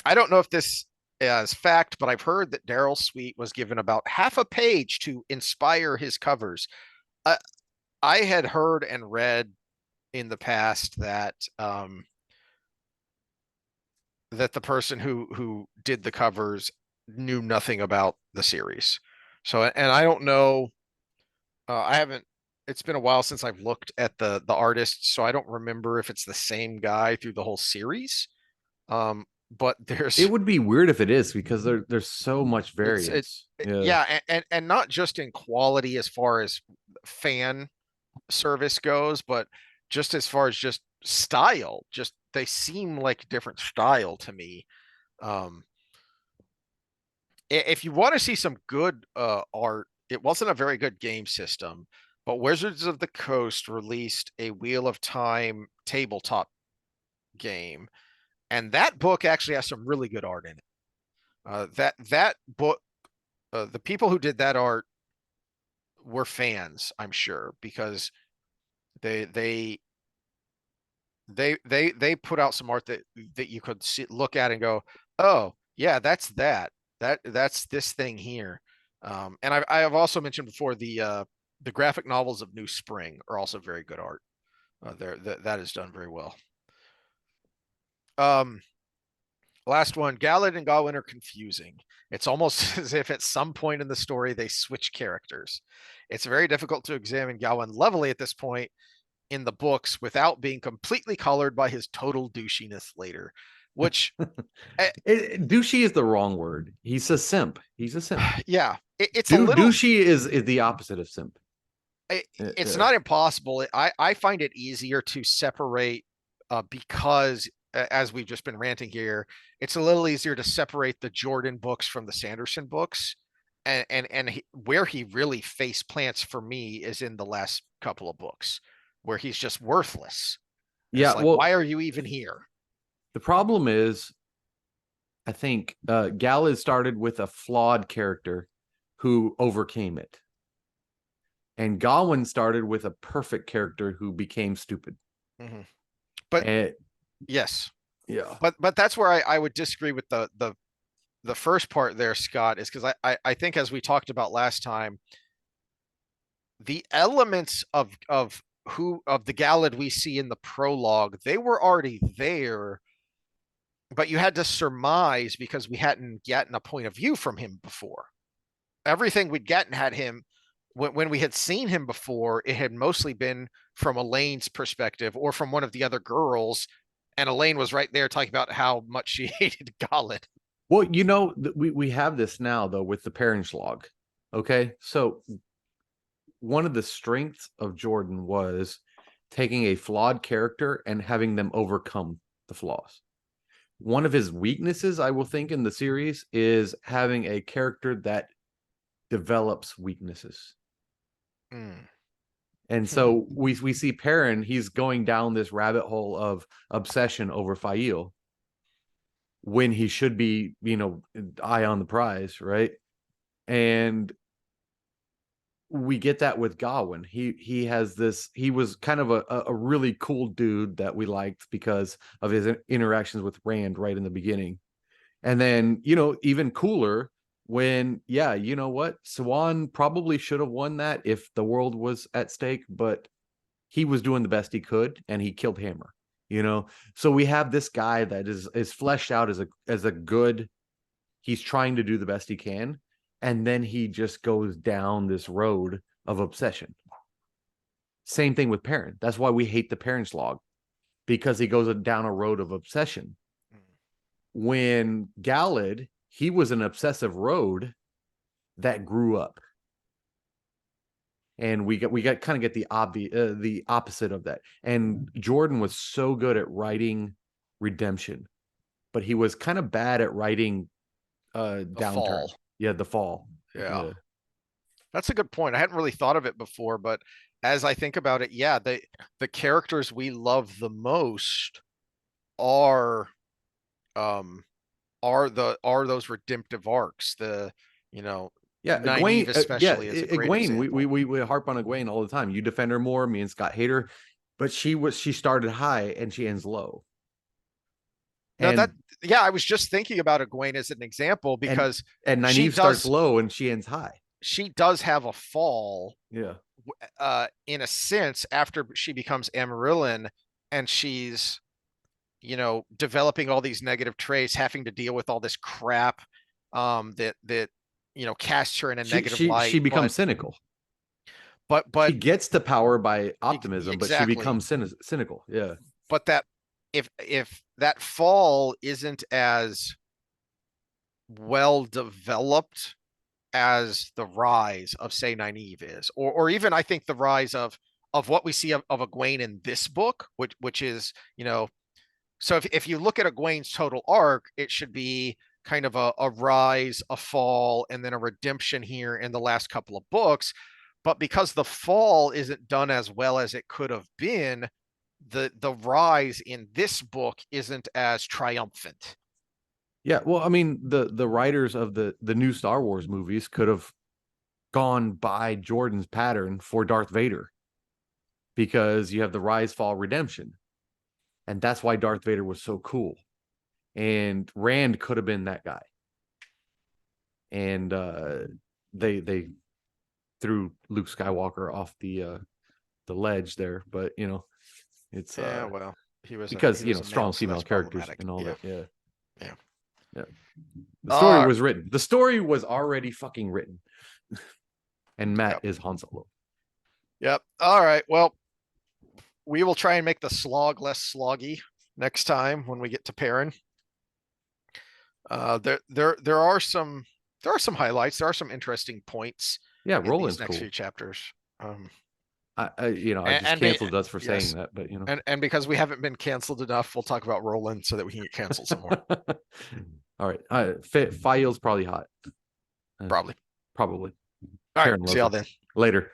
Speaker 1: I don't know if this is fact, but I've heard that Daryl Sweet was given about half a page to inspire his covers. Uh, I had heard and read in the past that the person who did the covers knew nothing about the series. So, and I don't know. I haven't. It's been a while since I've looked at the artists, so I don't remember if it's the same guy through the whole series. But
Speaker 2: It
Speaker 1: there's
Speaker 2: would be weird if it is, because there's so much
Speaker 1: it
Speaker 2: variance. Yeah.
Speaker 1: yeah, and not just in quality as far as fan service goes, but just as far as just style. Just they seem like different style to me. Um, if you want to see some good art, it wasn't a very good game system, but Wizards of the Coast released a Wheel of Time tabletop game, and that book actually has some really good art in it. That book, the people who did that art were fans, I'm sure, because they they they put out some art that you could look at and go, oh yeah, that's this thing here. And I have also mentioned before the graphic novels of New Spring are also very good art. That is done very well. Um, Last one, Gallad and Gawain are confusing. It's almost as if at some point in the story they switch characters. It's very difficult to examine Gawain levelly at this point in the books without being completely colored by his total douchiness later, which, uh,
Speaker 2: Douchey is the wrong word. He's a simp. He's a simp.
Speaker 1: yeah, it's a little.
Speaker 2: Douchey is the opposite of simp.
Speaker 1: It's not impossible. I find it easier to separate because as we've just been ranting here, it's a little easier to separate the Jordan books from the Sanderson books, where he really face plants for me is in the last couple of books, where he's just worthless. And it's
Speaker 2: Yeah,
Speaker 1: like,
Speaker 2: well,
Speaker 1: why are you even here?
Speaker 2: The problem is, I think Gallad started with a flawed character who overcame it. And Gawain started with a perfect character who became stupid.
Speaker 1: Mm-hmm. But
Speaker 2: And
Speaker 1: yes,
Speaker 2: yeah.
Speaker 1: but that's where I would disagree with the first part there, Scott, is because I think as we talked about last time, the elements of the Gallad we see in the prologue, they were already there, but you had to surmise because we hadn't gotten a point of view from him before. Everything we'd gotten had him when we had seen him before, it had mostly been from Elaine's perspective or from one of the other girls, and Elaine was right there talking about how much she hated Gallad.
Speaker 2: Well, we have this now though with the parents log. Okay, so one of the strengths of Jordan was taking a flawed character and having them overcome the flaws. One of his weaknesses, I will think, in the series is having a character that develops weaknesses.
Speaker 1: Mm.
Speaker 2: And so we see Perrin, he's going down this rabbit hole of obsession over Fail when he should be, eye on the prize, right? And we get that with Gawain. He has this, he was kind of a really cool dude that we liked because of his interactions with Rand right in the beginning. And then, even cooler when, yeah, you know what? Swan probably should have won that if the world was at stake, but he was doing the best he could and he killed Hammer. So we have this guy that is fleshed out as a good, he's trying to do the best he can, and then he just goes down this road of obsession. Same thing with Perrin. That's why we hate the parents log, because he goes down a road of obsession. When Gallad, he was an obsessive road that grew up. And we got kind of get the opposite of that. And Jordan was so good at writing redemption, but he was kind of bad at writing downturn.
Speaker 1: Fall.
Speaker 2: Yeah, the fall.
Speaker 1: Yeah. That's a good point. I hadn't really thought of it before, but as I think about it, yeah, the characters we love the most are are those redemptive arcs.
Speaker 2: Yeah,
Speaker 1: Nynaeve especially is a great
Speaker 2: Egwene.
Speaker 1: example.
Speaker 2: We harp on Egwene all the time. You defend her more. Me and Scott hate her, but she started high and she ends low.
Speaker 1: No,
Speaker 2: And
Speaker 1: yeah, I was just thinking about Egwene as an example because
Speaker 2: and
Speaker 1: she
Speaker 2: Nynaeve starts
Speaker 1: does
Speaker 2: low and she ends high.
Speaker 1: she does have a fall,
Speaker 2: Yeah.
Speaker 1: in a sense after she becomes Amarillan, and she's developing all these negative traits, having to deal with all this crap, that casts her in a negative
Speaker 2: She
Speaker 1: light.
Speaker 2: becomes cynical.
Speaker 1: But
Speaker 2: She gets to power by optimism, but she
Speaker 1: exactly.
Speaker 2: becomes cynical. Yeah.
Speaker 1: But that if that fall isn't as well developed as the rise of, say, Nynaeve is, or even I think the rise of what we see of Egwene in this book, which is, so if you look at Egwene's total arc, it should be kind of a rise, a fall, and then a redemption here in the last couple of books. But because the fall isn't done as well as it could have been, the rise in this book isn't as triumphant.
Speaker 2: Yeah, well, I mean, the writers of the new Star Wars movies could have gone by Jordan's pattern for Darth Vader, because you have the rise, fall, redemption. And that's why Darth Vader was so cool. And Rand could have been that guy. And they threw Luke Skywalker off the ledge there, but it's
Speaker 1: Yeah, well, he was
Speaker 2: because
Speaker 1: he was a
Speaker 2: strong
Speaker 1: male, so
Speaker 2: female
Speaker 1: that's
Speaker 2: characters
Speaker 1: problematic.
Speaker 2: and all
Speaker 1: Yeah,
Speaker 2: that. Yeah.
Speaker 1: yeah.
Speaker 2: Yeah. The story was written. The story was already fucking written. And Matt is Han Solo.
Speaker 1: Yep. All right. Well, we will try and make the slog less sloggy next time when we get to Perrin. There are some highlights. There are some interesting points
Speaker 2: Yeah,
Speaker 1: in these
Speaker 2: Roland's
Speaker 1: next
Speaker 2: cool.
Speaker 1: few chapters.
Speaker 2: I just canceled us for saying
Speaker 1: yes,
Speaker 2: that, but
Speaker 1: and because we haven't been canceled enough, we'll talk about Roland so that we can get canceled some more.
Speaker 2: All right. Fail's probably hot.
Speaker 1: Probably.
Speaker 2: Probably.
Speaker 1: All right.
Speaker 2: Karen
Speaker 1: See
Speaker 2: loves
Speaker 1: y'all
Speaker 2: it.
Speaker 1: then.
Speaker 2: Later.